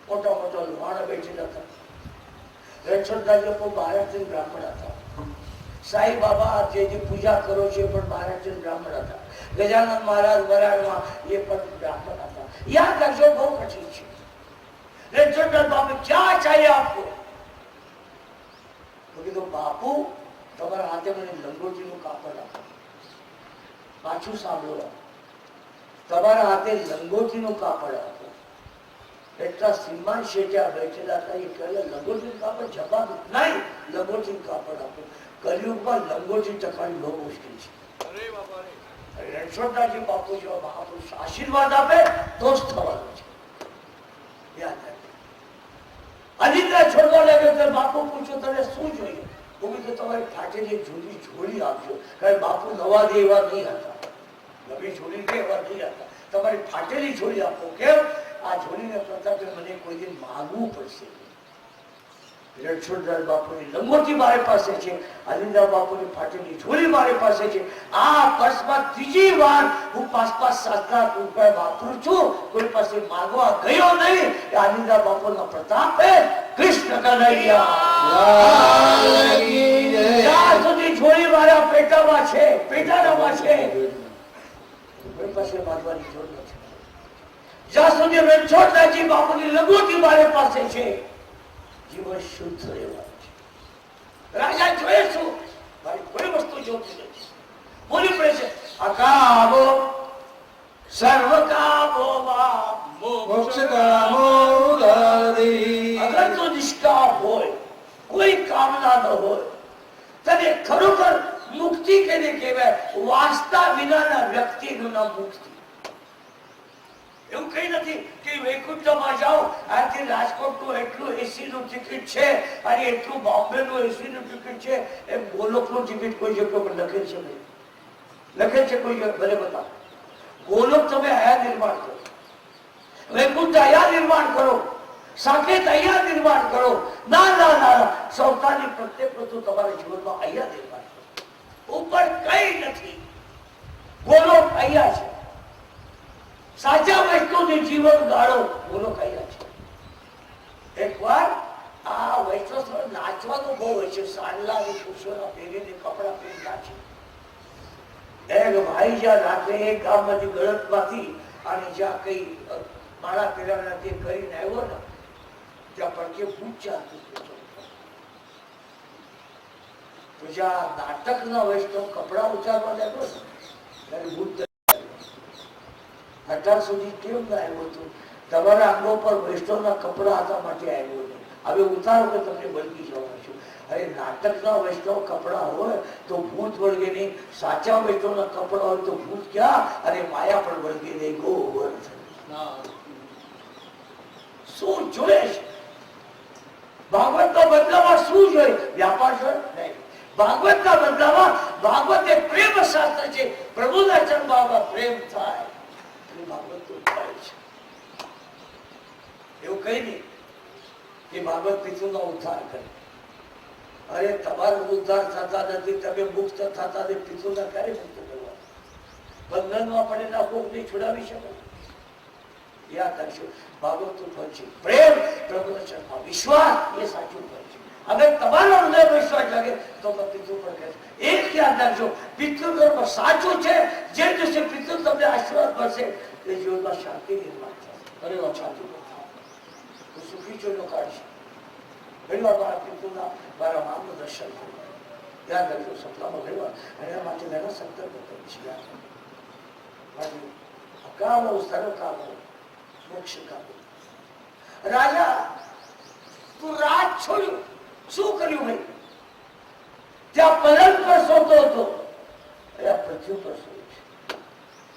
મોટા મોટા લુહાણા બેઠેલા હતા. રણછોડદાસ બાપુ મહારાષ્ટ્રીયન બ્રાહ્મણ હતા. સાઈ બાબા જે પૂજા કરો છો એ પણ મહારાષ્ટ્રીયન બ્રાહ્મણ હતા. ગજાનંદ મહારાજ વરાળમાં એ પણ બ્રાહ્મણ હતા. યાદ રાખજો, બહુ કઠિન છે. રણછોડદાસ બાપુ ક્યાં ચાહે આપકો? તો કીધું બાપુ તમારા હાથે મને લંગોટીનું કાપડ આપો. પાછું સાંભળો, તમારા હાથે લંગોટીનું કાપડ આપો. એટલા શ્રીમાન શેઠિયા બેઠેલા હતા. એ કહે લંગોટીનું કાપડ જવાબ નહીં, લંગોટીનું કાપડ આપો. કલિયુગમાં લંગોટી ટકાવી બહુ મુશ્કેલ છે. રણછોડદાસજી બાપુ જેવા મહાપુરુષ આશીર્વાદ આપે તો જ થવાનું છે. યાદ રાખજો. અનિદ્રા છોડવા લાગે તો બાપુ પૂછો તને શું જોઈએ? હું તો તમારી ફાટેલી જૂની જોડી આપજો. કારણ બાપુ નવા દે એવા નહીં હતા, નવી જોડી દે એવા નહીં હતા. તમારી ફાટેલી જોડી આપો. કેમ? આ જોડીને પ્રતાપે મને કોઈ દિન માગવું પડશે. રણછોડદાસ બાપુની લંગોટી મારી પાસે છે, અનિદ્રા બાપુની ફાટેલી જોડી મારી પાસે છે. આ વર્ષમાં ત્રીજી વાર હું 5,000 રૂપિયા વાપરું છું. કોઈ પાસે માગવા ગયો નહીં. અનિદ્રા બાપુના પ્રતાપે કૃષ્ણ કનૈયા જ્યાં સુધી જોડી મારા પેટામાં છે, પેટાનામાં છે, કોઈ પાસે માગવાની જરૂર નથી. જ્યાં સુધી રણછોડદાસજી બાપુની લંગોટી મારી પાસે છે, જીવન શુદ્ધ રહેવાનું છે. રાજા જોઈએ શું? મારી કોઈ વસ્તુ જોતી નથી. બોલી પડે છે અકામો સર્વ કામો મોક્ષ કામો ઉદારી. અગર તો નિષ્કામ હોય, કોઈ કામના ન હોય, તને ખરોખર મુક્તિ કેને કહેવાય? વાસ્તા વિનાના વ્યક્તિનું નામ મુક્તિ. એવું કઈ નથી કે વૈકુંઠમાં જાઓ, આથી રાજકોટનું એટલું એસી નું ટિકિટ છે અને એટલું બોમ્બે નું એસી નું ટિકિટ છે. એમ ગોલોક નું ટિકિટ કોઈ જગ્યા પર લખેલ છે? લખેલ છે કોઈ જગ્યા? ભલે બતાવો. ગોલોક તમે આયા નિર્માણ કરો, વૈકુંઠ આયા નિર્માણ કરો, સાકેત આયા નિર્માણ કરો. ના ના ના, સૌતાની પ્રત્યેક વસ્તુ તમારા જીવનમાં આયા નિર્માણ કરો. ઉપર કઈ નથી. ગોલોક આયા છે. સાચા વૈષ્ણવનું જીવન ગાળો બોલો કયા છે. એકવાર આ વૈષ્ણવ નાચવાનું બહુ હોય છે. સાંડલા અને પુરુષોના પહેરીને કપડા પહેરતા છે. એક ભાઈ જ્યાં રાત્રે એક ગામમાંથી ગળતમાંથી અને જ્યાં કઈ માળા પહેરવાના તે કરીને આવ્યો ને, ત્યાં પડકે પૂછ્યા તો જ્યાં નાટકના વૈષ્ણવ કપડા ઉચારવા લાગ્યો ને, ત્યારે બુદ્ધ અત્યાર સુધી કેમ ના આવ્યું હતું? તમારા અંગો પર વૈષ્ણવના કપડા હતા માટે આવ્યો નહીં. હવે ઉતારો કે તમને બળગી જવા છું. અરે નાટકના વૈષ્ણવ કપડા હોય તો ભૂત વળગે નહીં. સાચા વૈષ્ણવના કપડા હોય તો ભૂત ક્યાં અને માયા પણ વળગે નહીં. ગોવર્ધન શું જોઈએ છે? ભાગવતના બદલામાં શું જોઈએ? વ્યાપાર જોઈએ નહીં. ભાગવતના બદલામાં ભાગવત એ પ્રેમ શાસ્ત્ર છે. પ્રભુના ચરણમાં પ્રેમ થાય. એવું કઈ નહીં કે ભાગવત પિતૃનો ઉદ્ધાર કરે. અરે તમારો ઉદ્ધાર થતા નથી, તમે મુક્ત થતા નથી. પિતૃના ક્યારે મુક્ત કરવા? બંધનમાં પડેલા કોકને છોડાવી શકો? યાદ રાખજો, ભાગવતનું ફળ છે પ્રેમ, પ્રભુના ચરણમાં વિશ્વાસ. એ સાચું ફળ છે. અગર તમારો હૃદય વિશ્વાસ લાગે તો પિતૃ પણ કહે. એક યાદ રાખજો, પિતૃ ધર્મ સાચું છે. જે દિવસે પિતૃ તમને આશીર્વાદ મળશે એ જીવનમાં શાંતિ નિર્માણ થશે. અરે શાંતિ સુખી ચોનો કાઢશે. ઘણી વાર મારા પિતૃના મારા મામનું દર્શન થયું. યાદ રાખજો, સપનામાં ઘણી વાર એના માટે મેં સંકલ્પ કર્યો છે. અકામો સર્વ કામો મોક્ષ કામો. રાજા તું રાજ છોડ્યું, શું કર્યું ભાઈ? ત્યાં પલંગ પર સોતો હતો, પૃથ્વી પર સોયો છે.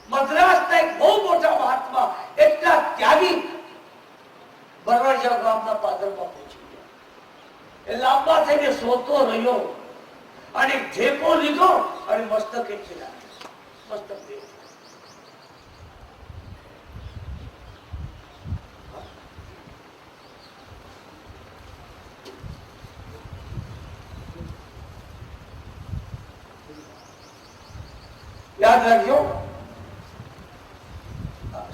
મદ્રાસના એક બહુ મોટા મહાત્મા, એટલા ત્યાગી, બરવાજા ગામના પાદરમાં પહોંચી ગયા. એ લાંબા થઈને સોતો રહ્યો અને ઢેકો લીધો અને મસ્તક એટલી નાખ્યો. મસ્તક દેવ યાદ રાખજો.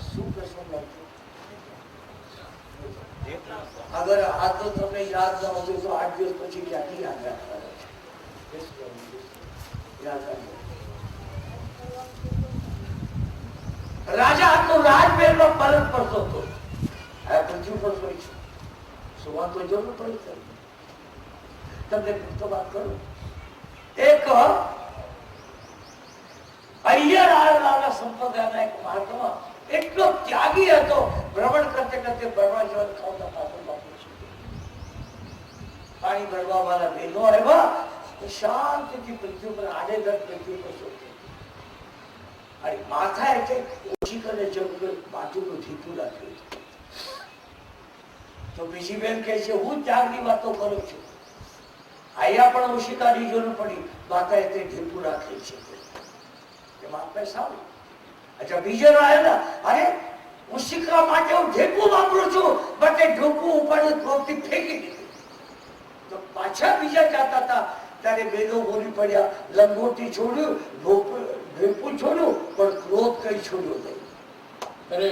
શું પ્રશ્ન લાગતો? અગર આ તો તમને યાદ ન હતું તો 8 દિવસ પછી ક્યાંથી યાદ રાખવા? યાદ રાખજો. રાજા તો રાજમહેલમાં પલંગ પર સોતો, પૃથ્વી પર સોઈ છે. સુવા તો જરૂર પડી. તમને તો વાત કરું, એક અય્યર સંપ્રદાયના એક મહાત્મા એટલો ત્યાગી હતો. ભ્રમણ કરતે કરતે ભરવા જવા ખાવતા પાત્રમાં પહોંચી. પાણી ભરવા વાળા બહેનો આવ્યા, શાંતિથી પૃથ્વી પર આડેધડ પૃથ્વી પર સોતી. અને માથા એટલે ઓછી કરે જવું માથું ઢીકું રાખ્યું. તો બીજી બેન કહે છે હું ત્યાગની વાતો કરું છું, અહીંયા પણ ઓશિકાની જરૂર પડી, માતા એટલે ઢીકું રાખે છે. અચ્છા બીજો આવ્યા, અરે ઓશિકા માટે હું ઢેકું વાપરું છું, બટ એ ઢોકું ઉપાડ્યું ક્રોધથી ફેંકી દીધું. તો પાછા બીજા જાતા હતા ત્યારે બેનો બોલી પડ્યા, લંગોટી છોડ્યું, ઢેકું છોડ્યું, પણ ક્રોધ કઈ છોડ્યો નહીં. અરે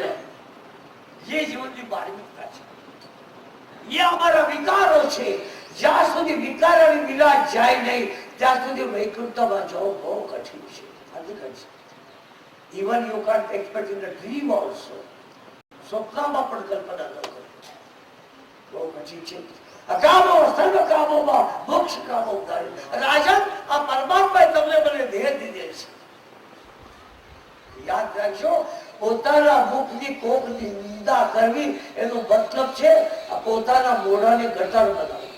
ये जीवनની બાળમિકતા છે, ये हमारा विकारो છે. જ્યાં સુધી વિકારોની વિલાસ જાય નહીં ત્યાં સુધી વૈકુંઠમાં જવું બહુ કઠિન છે. Even you can't expect in a dream also. સ્વપ્નમાં પણ કલ્પના ન કરો, બહુ કઠિન છે. અકામો સર્વ કામોમાં મોક્ષ કામો થાય. રાજન આ પરમાત્માએ તમને મને દેહ દીધે છે. યાદ રાખજો, પોતાના મુખની કોકની નિંદા કરવી એનો મતલબ છે પોતાના મોઢાને ગટર બનાવવું.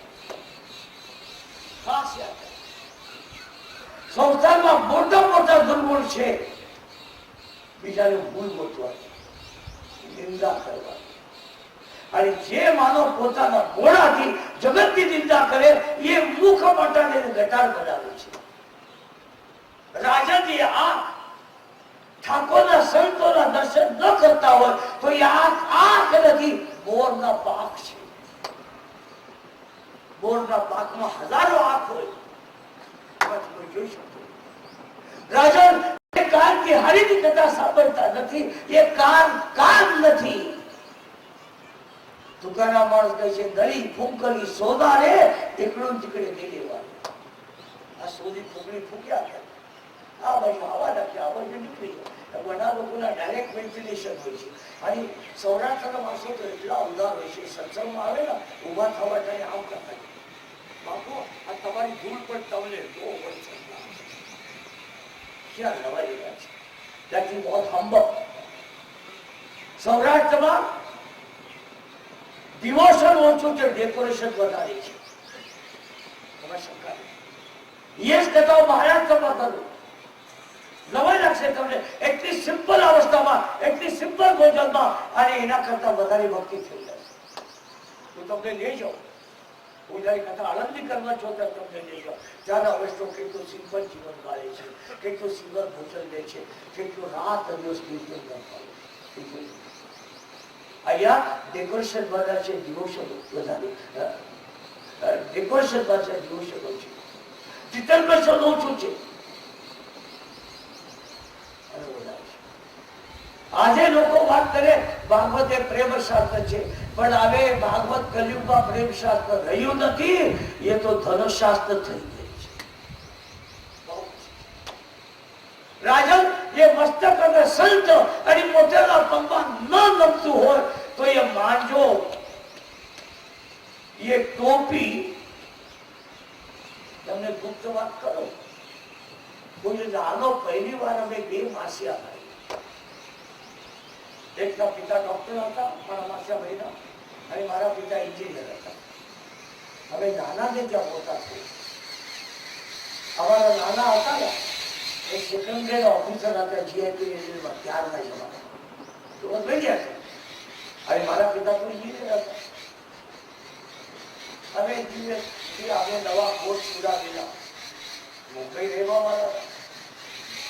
ખાસ યાદ રાખજો, સંસારમાં મોટા મોટા દુર્ગુણ છે બીજાને ભૂલ ગોતવાની, નિંદા કરવાની. અને જે માનવ પોતાના મોઢાથી જગતની નિંદા કરે એ મુખ મોટાને ગટાર બનાવે છે. રાજાજી આ ઠાકોરના સંતોના દર્શન ન કરતા હોય તો એ આંખ નથી, મોરના પાક છે. મોરના પાકમાં હજારો આંખ હોય, જોઈ શકો. રાજન કાન की हरिनी कथा સાંભળતા નથી, એ કાન નથી. દુકાના માણસ કહે છે ગળી ફૂંકલી સોદા રે એકડું ટીકડે દઈ દેવાનું. આ સોદી ફૂંકડી ફૂંક્યા કરે, આ બાજુ હવા નાખે, આ બાજુ નીકળી જાય. ઘણા લોકોના ડાયરેક્ટ વેન્ટિલેશન હોય છે. અને સૌરાષ્ટ્રના માણસો તો એટલા ઉદાર હોય છે, સત્સંગમાં આવે ને ઉભા થવા જાય આમ કરતા, બાપુ આ તમારી ધૂળ પણ તમને બહુ હોય છે. क्या लवाई है, that is बहुत humble. સૌરાષ્ટ્રમાં ડિવોશન ઓછું છે, ડેકોરેશન વધારે છે. એ જ કથાઓ મહારાષ્ટ્રમાં કરું, નવાઈ લાગશે તમને. એટલી સિમ્પલ અવસ્થામાં, એટલી સિમ્પલ ભોજનમાં, અને એના કરતા વધારે ભક્તિ થઈ જશે. હું તમને લઈ જાઉં, હું જયારે કથા આનંદી કરવા છો ત્યારે તમને લઈ જાઉં. ત્યારે અવસ્થો કેટલું સિમ્પલ જીવન ગાળે છે, કેટલું સિમ્પલ ભોજન લે છે, કેટલું રાત દિવસ કીર્તન કરતા. અહીંયા ડેકોરેશન બધા છે, ડિવોશન વધારે. ડેકોરેશનમાં છે, ડિવોશન ઓછું, ચિત્તન ઓછું છે. આજે લોકો વાત કરે ભાગવત એ પ્રેમ શાસ્ત્ર છે, પણ હવે ભાગવત કલયુગમાં પ્રેમ શાસ્ત્ર રહ્યું નથી, એ તો ધનુશાસ્ત્ર થઈ ગયું છે. રાજન એ મસ્તક અને સંત અને મોટેલા પગમાં ન નમતું હોય તો એ માનજો, એ ટોપી તમને ગુપ્ત વાત કરો. કોઈ નાનો પહેલી વાર અમે બે માસિયા ભાઈ, એકના પિતા ડોક્ટર હતા, મારા માસિયા ભાઈના, અને મારા પિતા એન્જિનિયર હતા. હવે નાના ને ત્યાં મોટા થયા. અમારા નાના હતા ને એ સેકન્ડ ગ્રેડ ઓફિસર હતા જીઆઈપી રેલવેમાં ત્યારના જમાના, તો બદલાઈ ગયા છે. અને મારા પિતા તો એન્જિનિયર હતા. અમે એન્જિનિયર અમે નવા કોર્સ પૂરા કર્યા, મુંબઈ રહેવા વાળા હતા.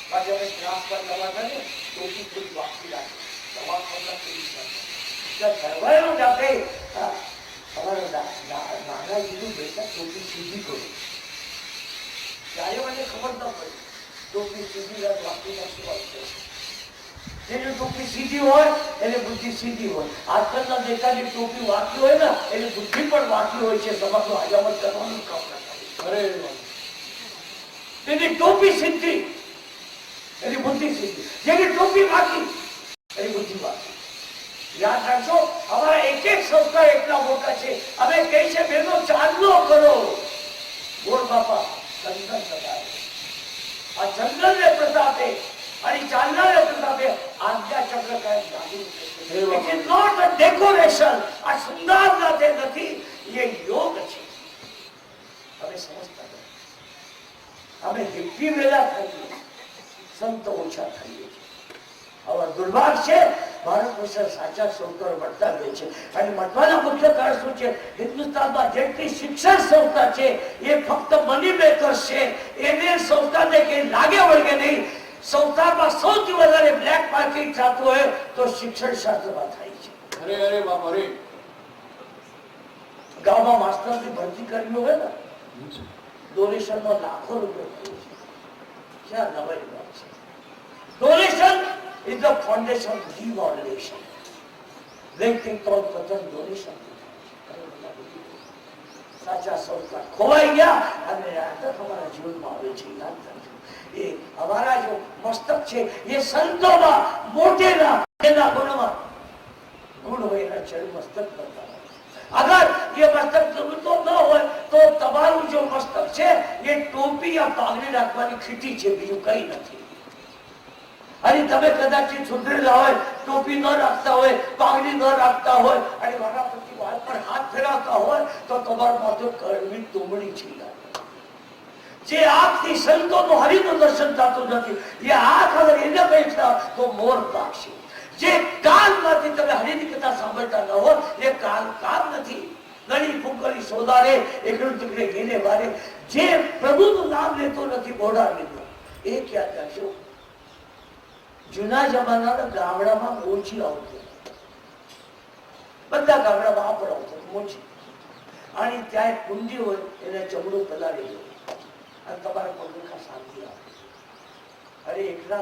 બાકી અમે ક્લાસ પર નવા થાય ટોપી થોડી વાપરી રાખી, સીધી કરું. ત્યારે મને ખબર ન પડી ટોપી સીધી વાપરી નાખી. જેની ટોપી સીધી હોય એને બુદ્ધિ સીધી હોય. આજકાલના નેતાની ટોપી વાંકી હોય ને એની બુદ્ધિ પણ વાંકી હોય છે. સમાજનું હજામત કરવાનું કામ ના કરે. એની ટોપી સીધી, એની બુદ્ધિ સીધી. જેની ટોપી વાંકી એની બુદ્ધિ વાંકી. યાદ રાખજો, અમારા એક એક સંસ્કાર એટલા મોટા છે. અમે કહી છે બેનો ચાંદલો કરો, ગોળ બાપા ચંદન પ્રતાપે, આ ચંદન ને પ્રતાપે અને ચાંદના ને પ્રતાપે આજ્ઞા ચક્ર કાંઈ જાદુ છે. It is not a decoration. આ સુંદરતા નથી, એ યોગ છે. અમે સમજતા નથી. અમે હિપ્પી વેલા થઈએ, સંત ઓછા થઈએ છીએ. દુર્ભાગ્ય છે. ભારત વર્ષે સાચા સંસ્કાર મળતા રહે છે. અને મળવાના મુખ્ય કારણ શું છે? હિન્દુસ્તાનમાં જેટલી શિક્ષણ સંસ્થા છે એ ફક્ત મની મેકર્સ છે. એને સંસ્થાને કઈ લાગે વળગે નહીં. સંસ્થામાં સૌથી વધારે બ્લેક માર્કેટ થતું હોય તો શિક્ષણ શાસ્ત્રમાં થાય છે. અરે અરે બાપ અરે, ગામમાં માસ્ટરની ભરતી કરવી હોય ને, ડોનેશનમાં લાખો રૂપિયા થાય છે. ક્યાં નવાઈ વાત છે? Donation is the foundation of devaluation. વ્યક્તિ તોડ પતન ડોનેશન. સાચા સંસ્કાર ખોવાઈ ગયા અને નાટક અમારા જીવનમાં આવે છે. યાદ રાખજો, એ અમારા જો મસ્તક છે એ સંતોમાં મોટેલા એના ગુણમાં ગુણ હોય એના ચરણ મસ્તક કરતા. અગર એ મસ્તક જરૂરતો ન હોય તો તમારું જો મસ્તક છે એ ટોપી યા પાઘડી રાખવાની ખીટી છે, બીજું કઈ નથી. અને તમે કદાચ સુધરેલા હોય, ટોપી ન રાખતા હોય, પાઘડી ન રાખતા હોય અને મારા પછી વાત પર હાથ ફેરવતા હોય તો તમારું માથું કડવી તુમડી છે. જે આંખથી સંતોનું હરિનું દર્શન થતું નથી, એ આંખ અગર એને બેઠા તો મોર પાકશે. જે કાનમાંથી તમે હરિની કથા સાંભળતા ન હો એ કામ નથી. ગળી ફૂંકરી સોદારે એકડું તીકડે ઘેને વારે. જે પ્રભુનું નામ લેતો નથી બોડા લીધો એ ક્યાં કરશો? જૂના જમાનાના ગામડામાં મોચી આવતી, બધા ગામડામાં આ પણ આવતું મોચી. અને ત્યાં એક કુંડી હોય એને ચમડું પલાળી દો અને તમારા પગમાં શાંતિ આવે. અરે એકલા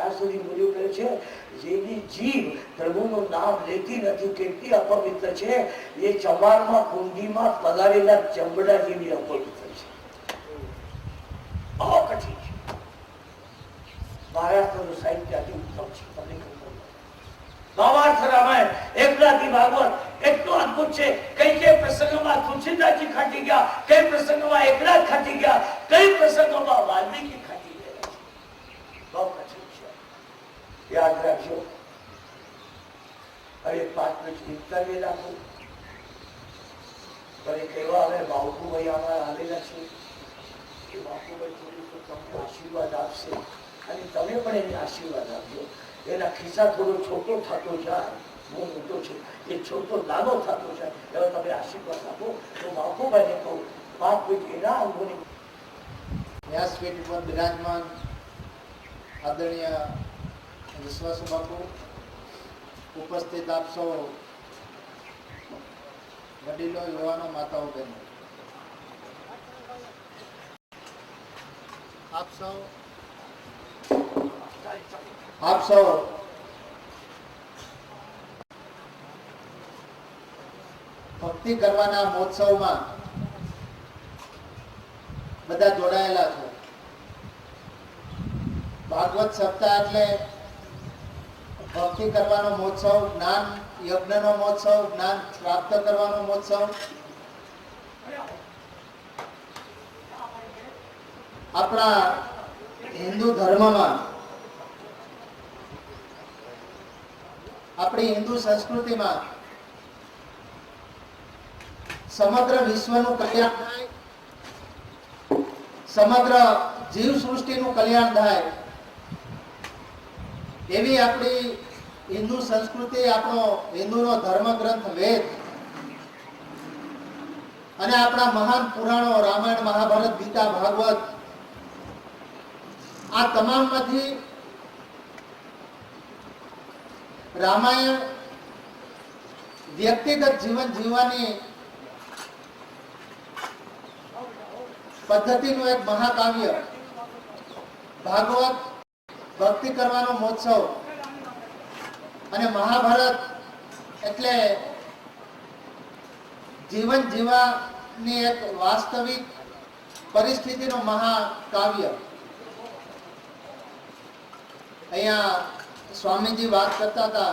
આ સુધી બોલ્યું કહે છે, જેની જીભ પ્રભુનું નામ લેતી નથી કેટલી અપવિત્ર છે, એ ચમારમાં કુંડીમાં પલાળેલા ચમડા જેવી અપવિત્ર છે. બહુ કઠિન છે. મહારાષ્ટ્રનું સાહિત્ય અતિ ઉત્તમ છે. તમને ખબર ભાવાર્થ રામાયણ, એકલાથી ભાગવત એટલું અદભુત છે. કઈ કઈ પ્રસંગોમાં તુલસીદાસજી ખાટી ગયા, કઈ પ્રસંગોમાં એકલાથ ખાટી ગયા, કઈ પ્રસંગોમાં વાલ્મીકી ખાટી ગયા. બહુ કઠિન છે. યાદ રાખજો. હવે 5 મિનિટ નિપટાવી રાખો. હવે કહેવા હવે બાપુભાઈ આમાં આવેલા છે કે બાપુભાઈ થોડું તમને આશીર્વાદ આપશે અને તમે પણ એને આશીર્વાદ આપજો. એના ખિસ્સા થોડો છોટો થતો જાય, બહુ મોટો છે એ છોટો નાનો થતો જાય, હવે તમે આશીર્વાદ આપો. તો બાપુભાઈને કહું 5 મિનિટ એના અંગોની વ્યાસપીઠ ઉપર બિરાજમાન આદરણીય વિશ્વાસુ બાપુ, ઉપસ્થિત આપ સૌ વડીલો, યુવાનો, માતાઓ, બહેનો, આપ સૌ ભક્તિ કરવાના મહોત્સવમાં બધા જોડાયેલા છો. ભાગવત સપ્તાહ એટલે ભક્તિ કરવાનો મહોત્સવ, જ્ઞાન યજ્ઞનો મહોત્સવ, જ્ઞાન પ્રાપ્ત કરવાનો મહોત્સવ. આપણા હિન્દુ ધર્મમાં, આપણી હિન્દુ સંસ્કૃતિમાં સમગ્ર વિશ્વનું કલ્યાણ થાય, સમગ્ર જીવ સૃષ્ટિનું કલ્યાણ થાય એવી આપણી હિન્દુ સંસ્કૃતિ, આપણો હિન્દુનો ધર્મ ગ્રંથ વેદ અને આપણા મહાન પુરાણો રામાયણ, મહાભારત, ગીતા, ભાગવત, આ તમામમાંથી રામાયણ વ્યક્તિગત જીવન જીવવાની પદ્ધતિનું એક મહાકાવ્ય, ભાગવત ભક્તિ કરવાનો મહોત્સવ અને મહાભારત એટલે જીવન જીવવાની એક વાસ્તવિક પરિસ્થિતિનું મહાકાવ્ય. અહીંયા સ્વામીજી વાત કરતા હતા,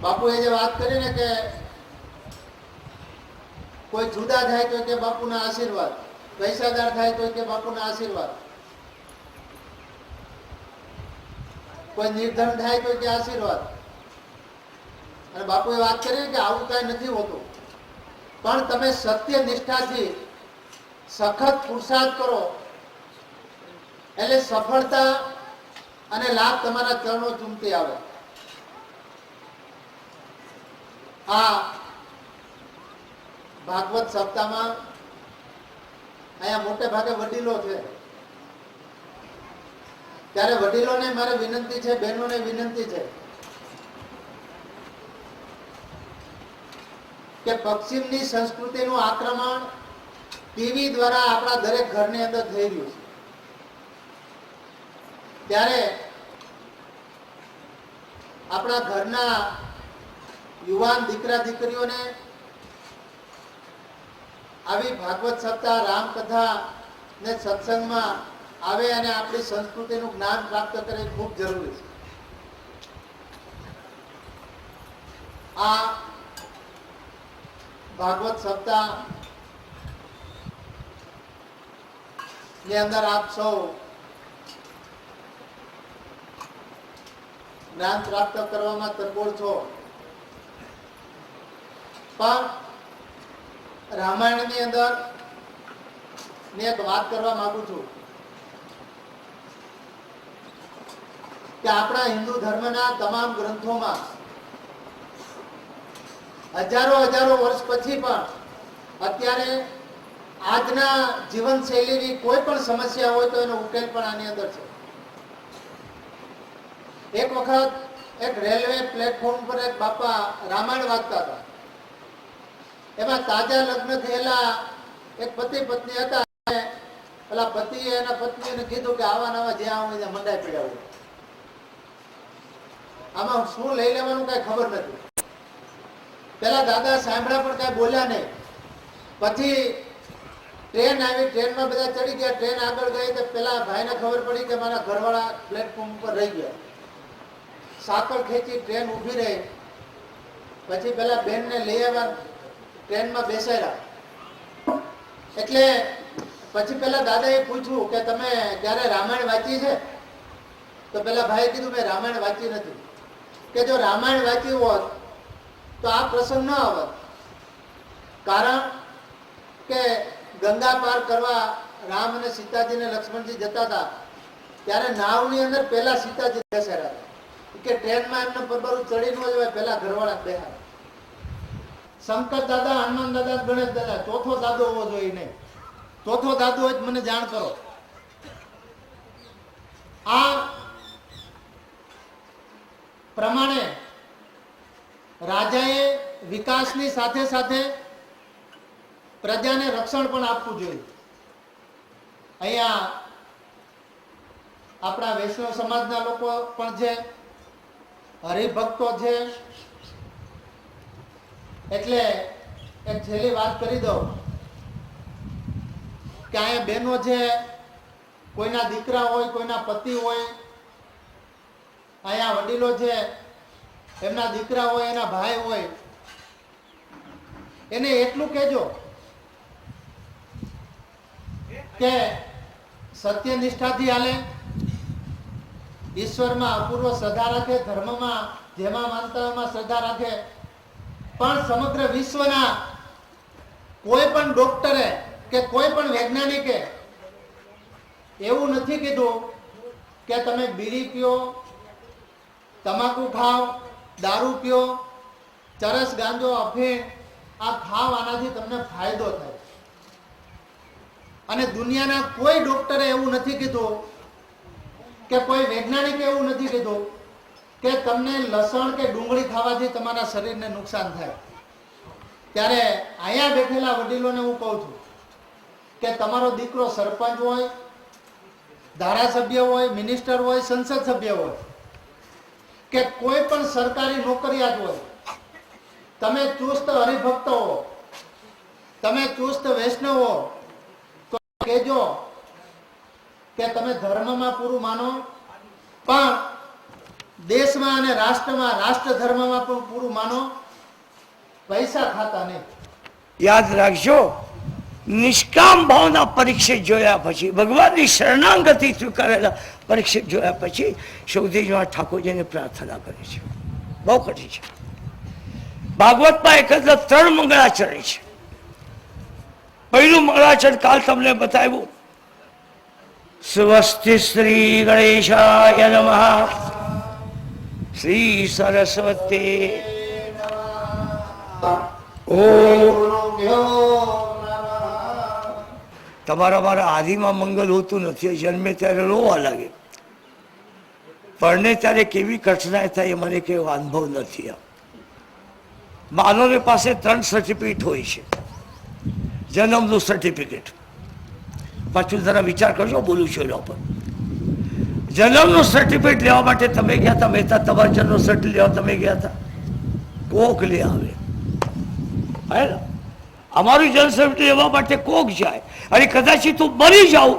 બાપુએ જે વાત કરી ને કે કોઈ જુદા થાય તો કે બાપુના આશીર્વાદ, પૈસાદાર થાય તો કે બાપુના આશીર્વાદ, કોઈ નિર્ધન થાય તો કે આશીર્વાદ. અને બાપુએ વાત કરી કે આવું કઈ નથી હોતું, પણ તમે સત્ય નિષ્ઠાથી સખત પુરુષાર્થ કરો એટલે સફળતા અને લાભ તમારા ચરણો ચૂમતી આવે. આ ભાગવત સપ્તાહમાં અહીંયા મોટે ભાગે વડીલો છે, ત્યારે વડીલોને મારે વિનંતી છે, બહેનોને વિનંતી છે કે પશ્ચિમની સંસ્કૃતિનું આક્રમણ ટીવી દ્વારા આપણા દરેક ઘરની અંદર થઈ રહ્યું છે. ત્યારે આપણા ઘરના યુવાન દીકરા દીકરીઓને આવી ભાગવત સપ્તાહ, રામકથા ને સત્સંગમાં આવે અને આપણી સંસ્કૃતિનું જ્ઞાન પ્રાપ્ત કરે ખૂબ જરૂરી છે. આ ભાગવત સપ્તાહ ની અંદર આપ સૌ જ્ઞાન પ્રાપ્ત કરવામાં તરબોળ છો, પણ રામાયણની અંદર મેં એક વાત કરવા માંગુ છું કે આપણા હિન્દુ ધર્મના તમામ ગ્રંથોમાં હજારો વર્ષ પછી પણ અત્યારે આજના જીવનશૈલીની કોઈ પણ સમસ્યા હોય તો એનો ઉકેલ પણ આની અંદર છે. એક વખત એક રેલવે પ્લેટફોર્મ પર એક બાપા રામાયણ વાંચતા હતા. એમાં તાજા લગ્ન થયેલા એક પતિ પત્ની હતા. પેલા પતિએ એના પત્નીને કીધું કે આવા નવા જ્યાં હોય ત્યાં મંડાઈ પડ્યા હોય. આમાં શું લઈ લેવાનું કઈ ખબર નથી. પેલા દાદા સાંભળ્યા પણ કઈ બોલ્યા નહીં. પછી ટ્રેન આવી, ટ્રેનમાં બધા ચડી ગયા. ટ્રેન આગળ ગઈ તો પેલા ભાઈને ખબર પડી કે મારા ઘરવાળા પ્લેટફોર્મ ઉપર રહી ગયા. સાકળ ખેંચી ટ્રેન ઊભી રહી. પછી પેલા બેનને લઈ આવ્યા, ટ્રેનમાં બેસાડ્યા. એટલે પછી પેલા દાદાએ પૂછ્યું કે તમે ક્યારે રામાયણ વાંચી છે? તો પેલા ભાઈએ કીધું મેં રામાયણ વાંચી નથી. કે જો રામાયણ વાંચી હોત તો આ પ્રસંગ ન આવત. કારણ કે ગંગા પાર કરવા રામ અને સીતાજી ને લક્ષ્મણજી જતા હતા ત્યારે નાવની અંદર પેલા સીતાજી બેસાડ્યા હતા કે ટ્રેનમાં એમને પરબરું ચડી ન જવાય, પેલા ઘરવાળા બેહાડે. શંકર દાદા, હનુમાન દાદા, ગણેશ દાદા, ચોથો દાદો હોવો જોઈએ નહીં. ચોથો દાદો હોય મને જાણ કરો. આ પ્રમાણે રાજાએ વિકાસની સાથે સાથે પ્રજાને રક્ષણ પણ આપવું જોઈએ. અહીંયા આપણા વૈષ્ણવ સમાજના લોકો પણ છે, હરિભક્તો છે. એટલે એક છેલ્લી વાત કરી દઉં કે અહીંયા બહેનો છે, કોઈના દીકરા હોય, કોઈના પતિ હોય, અહીંયા વડીલો છે, એમના દીકરા હોય, એના ભાઈ હોય, એને એટલું કહેજો કે સત્યનિષ્ઠાથી હાલે, ઈશ્વરમાં અપૂર્વ શ્રદ્ધા રાખે, ધર્મમાં જેમાં માનતા એમાં શ્રદ્ધા રાખે. પણ સમગ્ર વિશ્વના કોઈ પણ ડોક્ટરે કે કોઈ પણ વૈજ્ઞાનિકે એવું નથી કીધું કે તમે બીડી પીઓ, તમાકુ ખાઓ, દારૂ પીઓ, ચરસ, ગાંજો, અફીણ આ ખાવ, આનાથી તમને ફાયદો થાય. અને દુનિયાના કોઈ ડોક્ટરે એવું નથી કીધું કે કોઈ વૈજ્ઞાનિકે એવું નથી કીધું કે તમને લસણ કે ડુંગળી ખાવાથી તમારા શરીરને નુકસાન થાય. ત્યારે અહીંયા બેઠેલા વડીલોને હું કહું છું કે તમારો દીકરો સરપંચ હોય, ધારાસભ્ય હોય, મિનિસ્ટર હોય, સંસદ સભ્ય હોય કે કોઈ પણ સરકારી નોકરિયાત હોય, તમે ચુસ્ત હરિભક્ત હો, તમે ચુસ્ત વૈષ્ણવ હો, તો કહેજો કે તમે ધર્મમાં પૂરું માનો, પણ દેશમાં અને રાષ્ટ્રમાં, રાષ્ટ્ર ધર્મમાં પણ પૂરું માનો. પૈસા ખાતા નહીં. યાદ રાખજો, નિષ્કામ ભાવના પરીક્ષિત જોયા પછી, ભગવાનની શરણાગતિ સ્વીકારેલા પરીક્ષિત જોયા પછી સૌદેવજી ઠાકોરજીને પ્રાર્થના કરે છે. બહુ કઠી છે. ભાગવતમાં એકત્ર 3 મંગળાચરણ છે. પહેલું મંગળાચરણ કાલ તમને બતાવ્યું સ્વસ્તિ શ્રી ગણેશાય નમઃ. શ્રી સરસ્વતી. તમારા મારા આદિમાં મંગલ હોતું નથી. જન્મે ત્યારે રોવા લાગે, પરણે ત્યારે કેવી કઠણાઈ થાય એ મને કેવો અનુભવ નથી. માનવની પાસે 3 સર્ટિફિકેટ હોય છે. જન્મનું સર્ટિફિકેટ, પાછું જરા વિચાર કરજો બોલું છું એના પર. જન્મનું સર્ટિફિકેટ લેવા માટે તમે ગયા હતા મહેતા, તમારા જન્મ સર્ટિફિકેટ લેવા તમે ગયા હતા, કોક લે આવે. હે ને, અમારું જન્મ સર્ટિફિકેટ લેવા માટે કોક જાય. અને કદાચ તું મરી જાઉં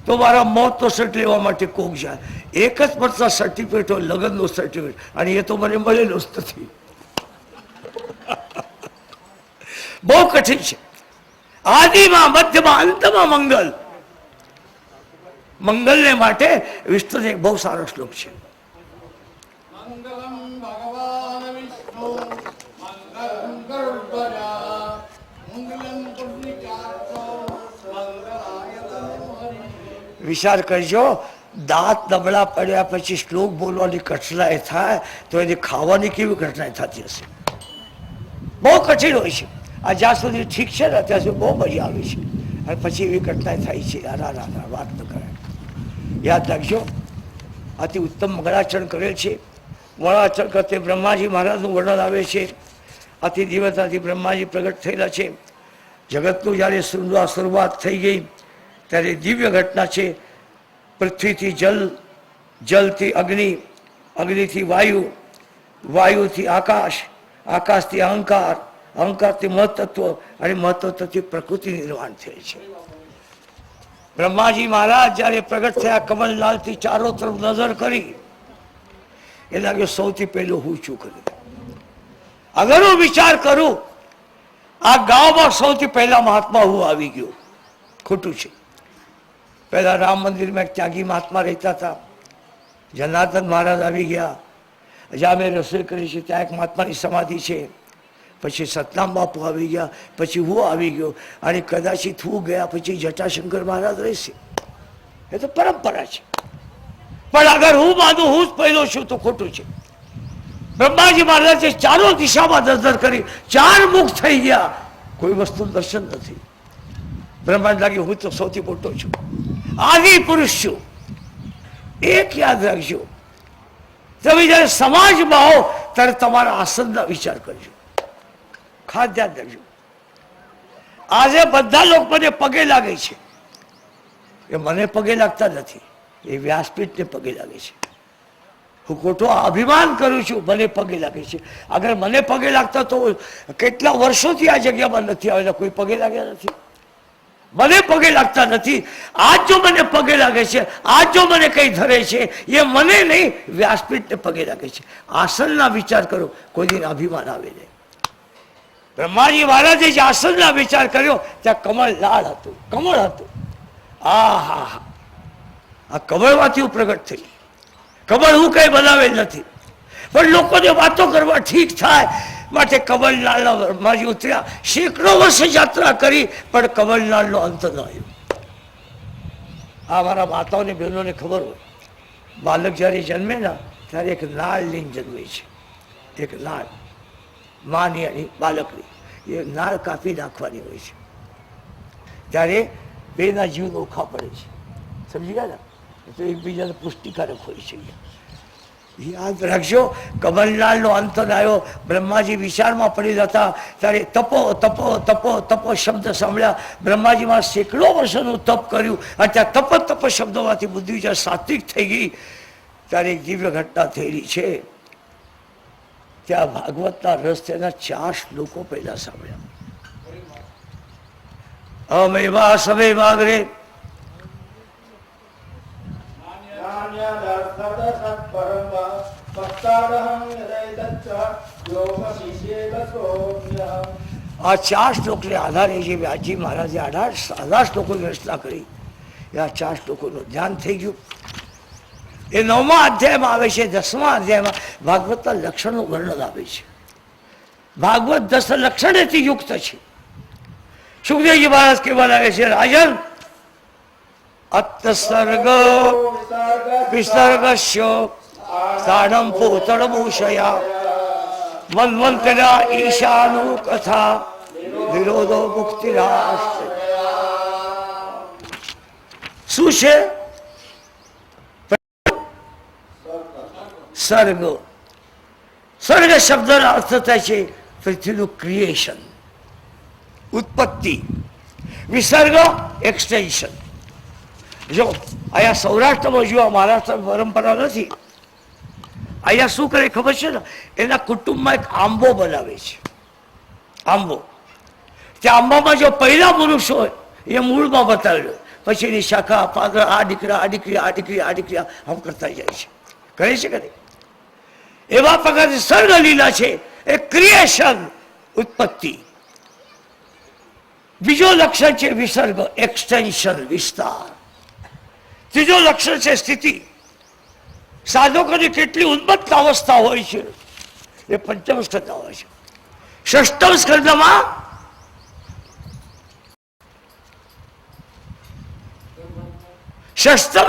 તો મારા મોતનો સર્ટિફિકેટ લેવા માટે કોક જાય. એક જ પડતા સર્ટિફિકેટ હોય, લગ્નનું સર્ટિફિકેટ, અને એ તો મને મળેલું જ નથી. બહુ કઠિન છે. આદિમાં, મધ્યમાં, અંતમાં મંગલ. મંગલને માટે વિષ્ણુને એક બહુ સારો શ્લોક છે. મંગલમ ભગવાન વિષ્ણુ મંગલમ ગરુડધ્વજા મંગલમ પુંડરીકાક્ષો મંગલાય તનોહરિ. વિચાર કરજો, દાંત નબળા પડ્યા પછી શ્લોક બોલવાની કઠણાઈ થાય તો એની ખાવાની કેવી કઠણાઈ થતી હશે. બહુ કઠિન હોય છે. આ જ્યાં સુધી ઠીક છે ને ત્યાં સુધી બહુ મજા આવે છે, અને પછી એવી કઠણાઈ થાય છે. વાત ન કરાય. યાદ રાખજો, અતિ ઉત્તમ મંગળાચરણ કરેલ છે. મંગળાચરણ કરતે બ્રહ્માજી મહારાજનું વર્ણન આવે છે. અતિ દિવસથી બ્રહ્માજી પ્રગટ થયેલા છે. જગતનું જ્યારે શરૂઆત થઈ ગઈ ત્યારે દિવ્ય ઘટના છે. પૃથ્વીથી જલ, જલથી અગ્નિ, અગ્નિથી વાયુ, વાયુથી આકાશ, આકાશથી અહંકાર, અહંકારથી મહત્તત્વ, અને મહત્તત્વથી પ્રકૃતિ નિર્માણ થાય છે. બ્રહ્માજી મહારાજ જ્યારે પ્રગટ થયા, કમલલાલથી ચારો તરફ નજર કરી, એ લાગ્યો સૌથી પહેલું હું શું કર્યું. અગર હું વિચાર કરું, આ ગામમાં સૌથી પહેલા મહાત્મા હું આવી ગયો. ખોટું છે. પહેલા રામ મંદિરમાં એક ત્યાગી મહાત્મા રહેતા હતા. જનાર્દન મહારાજ આવી ગયા. જ્યાં મેં રસોઈ કરી છે ત્યાં એક મહાત્માની સમાધિ છે. પછી સતનામ બાપુ આવી ગયા, પછી હું આવી ગયો, અને કદાચિત હું ગયા પછી જટાશંકર મહારાજ રહેશે. એ તો પરંપરા છે. પણ અગર હું માનું હું જ પહેલો છું તો ખોટું છે. બ્રહ્માજી મહારાજે ચારો દિશામાં નજર કરી, 4 મુખ થઈ ગયા, કોઈ વસ્તુ દર્શન નથી. બ્રહ્માંડ લાગ્યું હું તો સૌથી મોટો છું, આદિ પુરુષ છું. એક યાદ રાખજો, તમે જયારે સમાજમાં હો ત્યારે તમારા આસનના વિચાર કરજો. ખાસ ધ્યાન રાખજો. આજે બધા લોકો મને પગે લાગે છે, એ મને પગે લાગતા નથી, એ વ્યાસપીઠને પગે લાગે છે. હું ખોટો અભિમાન કરું છું, મને પગે લાગે છે. અગર મને પગે લાગતા તો કેટલા વર્ષોથી આ જગ્યામાં નથી આવેલા, કોઈ પગે લાગ્યા નથી. મને પગે લાગતા નથી. આજ જો મને પગે લાગે છે, આજ જો મને કઈ ધરે છે, એ મને નહીં, વ્યાસપીઠને પગે લાગે છે. આસનના વિચાર કરો, કોઈ દિન અભિમાન આવે નહીં. બ્રહ્માજી મહારાજે જે આસનના વિચાર કર્યો ત્યાં કમળ લાલ હતું, કમળ હતું. આ કમળમાંથી હું પ્રગટ થઈ. કમળ હું કઈ બનાવેલ નથી, પણ લોકોને વાતો કરવા ઠીક થાય માટે કમળલાલના બ્રહ્માજી ઉતર્યા. સેંકડો વર્ષે યાત્રા કરી પણ કમળલાલનો અંત ન આવ્યો. આ મારા માતાઓને બહેનોને ખબર હોય, બાળક જ્યારે જન્મે ને ત્યારે એક નાળ લઈને જન્મે છે. એક નાળ માની અને બાળકની, એ નાળ કાપી નાખવાની હોય છે. ત્યારે બેના જીવ નોખા પડે છે. સમજી ગયા ને? તો એકબીજાને પુષ્ટિકારક હોય છે. યાદ રાખજો, કમલલાલનો અંત આવ્યો. બ્રહ્માજી વિચારમાં પડેલા હતા ત્યારે તપો તપો તપો તપો શબ્દ સાંભળ્યા. બ્રહ્માજીમાં સેંકડો વર્ષોનું તપ કર્યું, અને ત્યાં તપ તપ શબ્દોમાંથી બુદ્ધિ જ્યારે સાત્વિક થઈ ગઈ ત્યારે એક દિવ્ય ઘટના થયેલી છે. ત્યાં ભાગવતના રસ તેના 4 શ્લોકો પહેલા સાંભળ્યા. અમેવા સવે વાગરે આ 4 શ્લોકને આધારે જે વ્યાસજી મહારાજે 18 શ્લોકોની રચના કરી, એ આ 4 શ્લોકોનું ધ્યાન થઈ ગયું. એ 9મા અધ્યાયમાં આવે છે. 10મા અધ્યાયમાં ભાગવતના લક્ષણનું વર્ણન આવે છે. ભાગવત 10 લક્ષણેથી યુક્ત છે. સુખદેવજી મહારાજ કહેવા લાગે છે, રાજન અતસર્ગ વિસર્ગસ્ય સ્થાનમ પૂતળભૂષયા મન્વંતરા ઈશાનો કથા વિરોધો મુક્તિરાસ્ત. શું છે? સર્ગ. સર્ગ શબ્દનો અર્થ થાય છે પૃથ્વીનું ક્રિએશન, ઉત્પત્તિ. વિસર્ગ એક્સટેન્શન. જો અહીંયા સૌરાષ્ટ્રમાં જો મહારાષ્ટ્ર પરંપરા નથી, અહીંયા શું કરે ખબર છે ને, એના કુટુંબમાં એક આંબો બનાવે છે. આંબો, તે આંબામાં જો પહેલા પુરુષ હોય એ મૂળમાં બતાવેલો, પછી એની શાખા પાંદડા, આ દીકરા, આ દીકરી, આ દીકરી, આ દીકરી, આમ કરતા જાય છે. કરે છે કે નહીં? એવા પ્રકારની સર્ગ લીલા છે એ ક્રિએશન, ઉત્પત્તિ. બીજો લક્ષણ છે વિસર્ગ, એક્સટેન્શન, વિસ્તાર. ત્રીજો લક્ષણ છે સ્થિતિ. સાધકોની કેટલી ઉન્મત્ત અવસ્થા હોય છે એ પંચમ સ્કંદમાં હોય છે. ષષ્ઠમ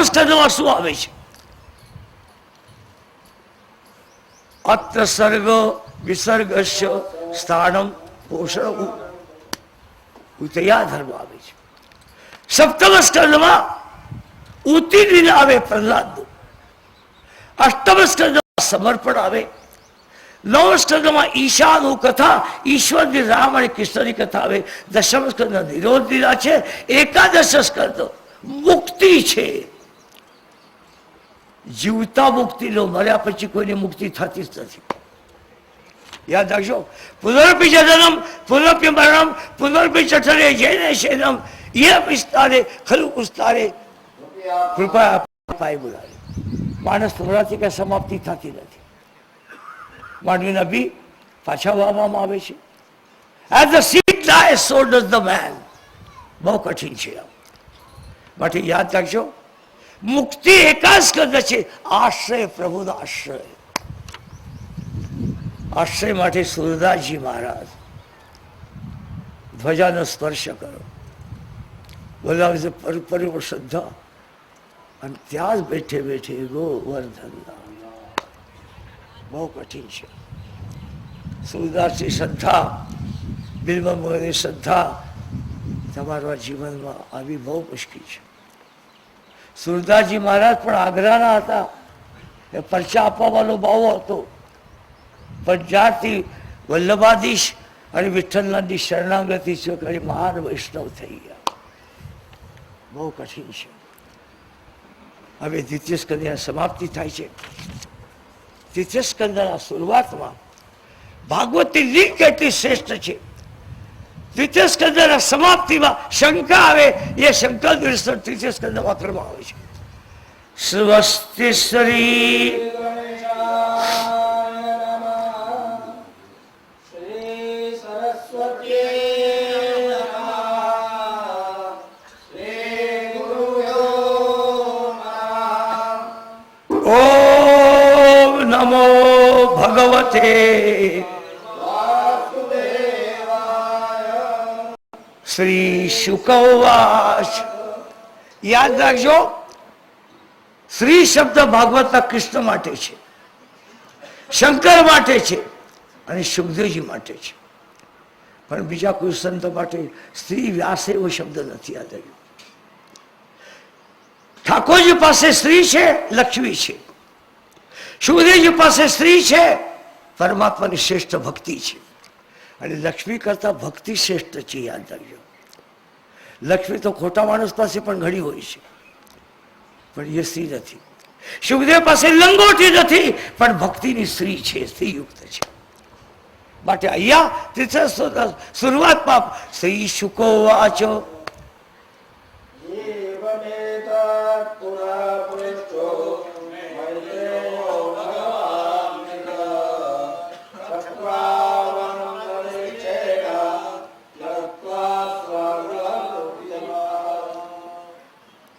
સ્કંદમાં શું આવે છે? અત્ર સર્ગ વિસર્ગસ્ય સ્થાનમ પોષણ ઉતયા ધર્મ આવે છે. સપ્તમ સ્કંદમાં ઉતિદિન આવે પ્રહલાદ. અષ્ટમ સ્કંદમાં સમર્પણ આવે. નવ સ્કંદમાં ઈશાનું કથા, ઈશ્વરની રામ અને કૃષ્ણની કથા આવે. દશમ સ્કંદ નિરોધ લીલા છે. એકાદશ સ્કંદ મુક્તિ છે. જીવતા મુક્તિ લો, મર્યા પછી કોઈની મુક્તિ થતી જ નથી. યાદ રાખજો. પુનરપી જનનમ પુનરપી મરણમ પુનરપી ચઠરે જૈને શેનમ યે વિસ્તારે ખલુ પુસ્તારે કૃપા પાય બોલાવે. માણસ થોડાથી કઈ સમાપ્તિ થતી નથી. માનવીના બી પાછા વાવવામાં આવે છે. As the seed dies so does the man. બહુ કઠિન છે આ. માટે યાદ રાખજો, મુક્તિ એકાદ સ્કંદ છે. આશ્રય, પ્રભુનો આશ્રય. આશ્રય માટે સુરદાસજી મહારાજ ધ્વજાનો સ્પર્શ કરો, બોલાવે છે પરિપૂર્ણ શ્રદ્ધા, અને ત્યાં જ બેઠે બેઠે ગોવર્ધન. બહુ કઠિન છે. સુરદાસની શ્રદ્ધા, બિલ્વમોની શ્રદ્ધા તમારા જીવનમાં આવી બહુ મુશ્કેલ છે. સુરદાસજી મહારાજ પણ આગ્રાના હતા. એ પરચા આપવા વાળો બાવો હતો, પણ જ્યારથી વલ્લભાધીશ અને વિઠ્ઠલનાથની શરણાગતિ છે કરી મહાન વૈષ્ણવ થઈ ગયા. બહુ કઠિન છે. હવે દ્વિતીય સ્કંદની સમાપ્તિ થાય છે. તૃતીય સ્કંદના શરૂઆતમાં ભાગવતની લીગ કેટલી શ્રેષ્ઠ છે. તૃતીય સ્કંદના સમાપ્તિમાં શંકા આવે. એ શંકા દર્શન તૃતીય સ્કંદમાં કરવામાં આવે છે. સ્વસ્તિ શ્રી ઓમ નમો ભગવતે શ્રી શુકવાચ. યાદ રાખજો, શ્રી શબ્દ ભાગવતના કૃષ્ણ માટે છે, શંકર માટે છે અને સુખદેવજી માટે છે. પણ બીજા કોઈ સંતો માટે સ્ત્રી વ્યાસ એવો શબ્દ નથી. યાદ રાખજો, ઠાકોરજી પાસે સ્ત્રી છે, લક્ષ્મી છે. સુખદેવજી પાસે સ્ત્રી છે, પરમાત્માની શ્રેષ્ઠ ભક્તિ છે. અને લક્ષ્મી કરતા ભક્તિ શ્રેષ્ઠ છે. યાદ રાખજો, લક્ષ્મી તો ખોટા માણસ પાસે પણ ઘણી હોય છે, પણ એ સ્ત્રી નથી. સુખદેવ પાસે લંગોટી નથી, પણ ભક્તિની સ્ત્રી છે, સ્ત્રીયુક્ત છે. માટે અહીંયા તૃતીય શરૂઆતમાં શ્રી શુકો વાચો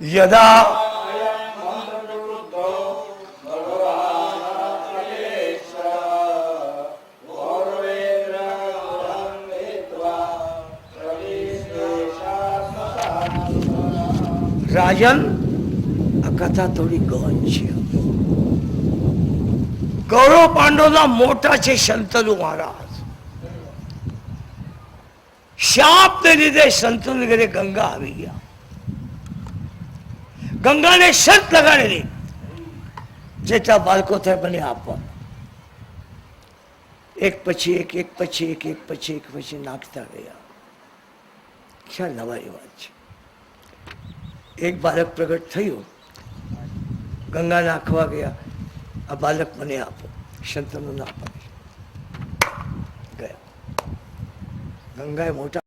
યદા રાજન કથા થોડી ગહન છે. કૌરવ પાંડવના મોટા છે શંતનુ મહારાજ. શાપને લીધે શંતનુ ઘરે ગંગા આવી ગયા. ગંગાને શરત લગાડેલી, જેટલા બાળકો થાય મને આપવા. એક પછી એક, એક પછી એક, એક પછી એક પછી નાખતા ગયા. ખ્યાલ નવારી વાત છે. એક બાળક પ્રગટ થયું, ગંગા નાખવા ગયા. આ બાળક મને આપો. શંતનુ ના પાડે ગયા. ગંગાએ મોટા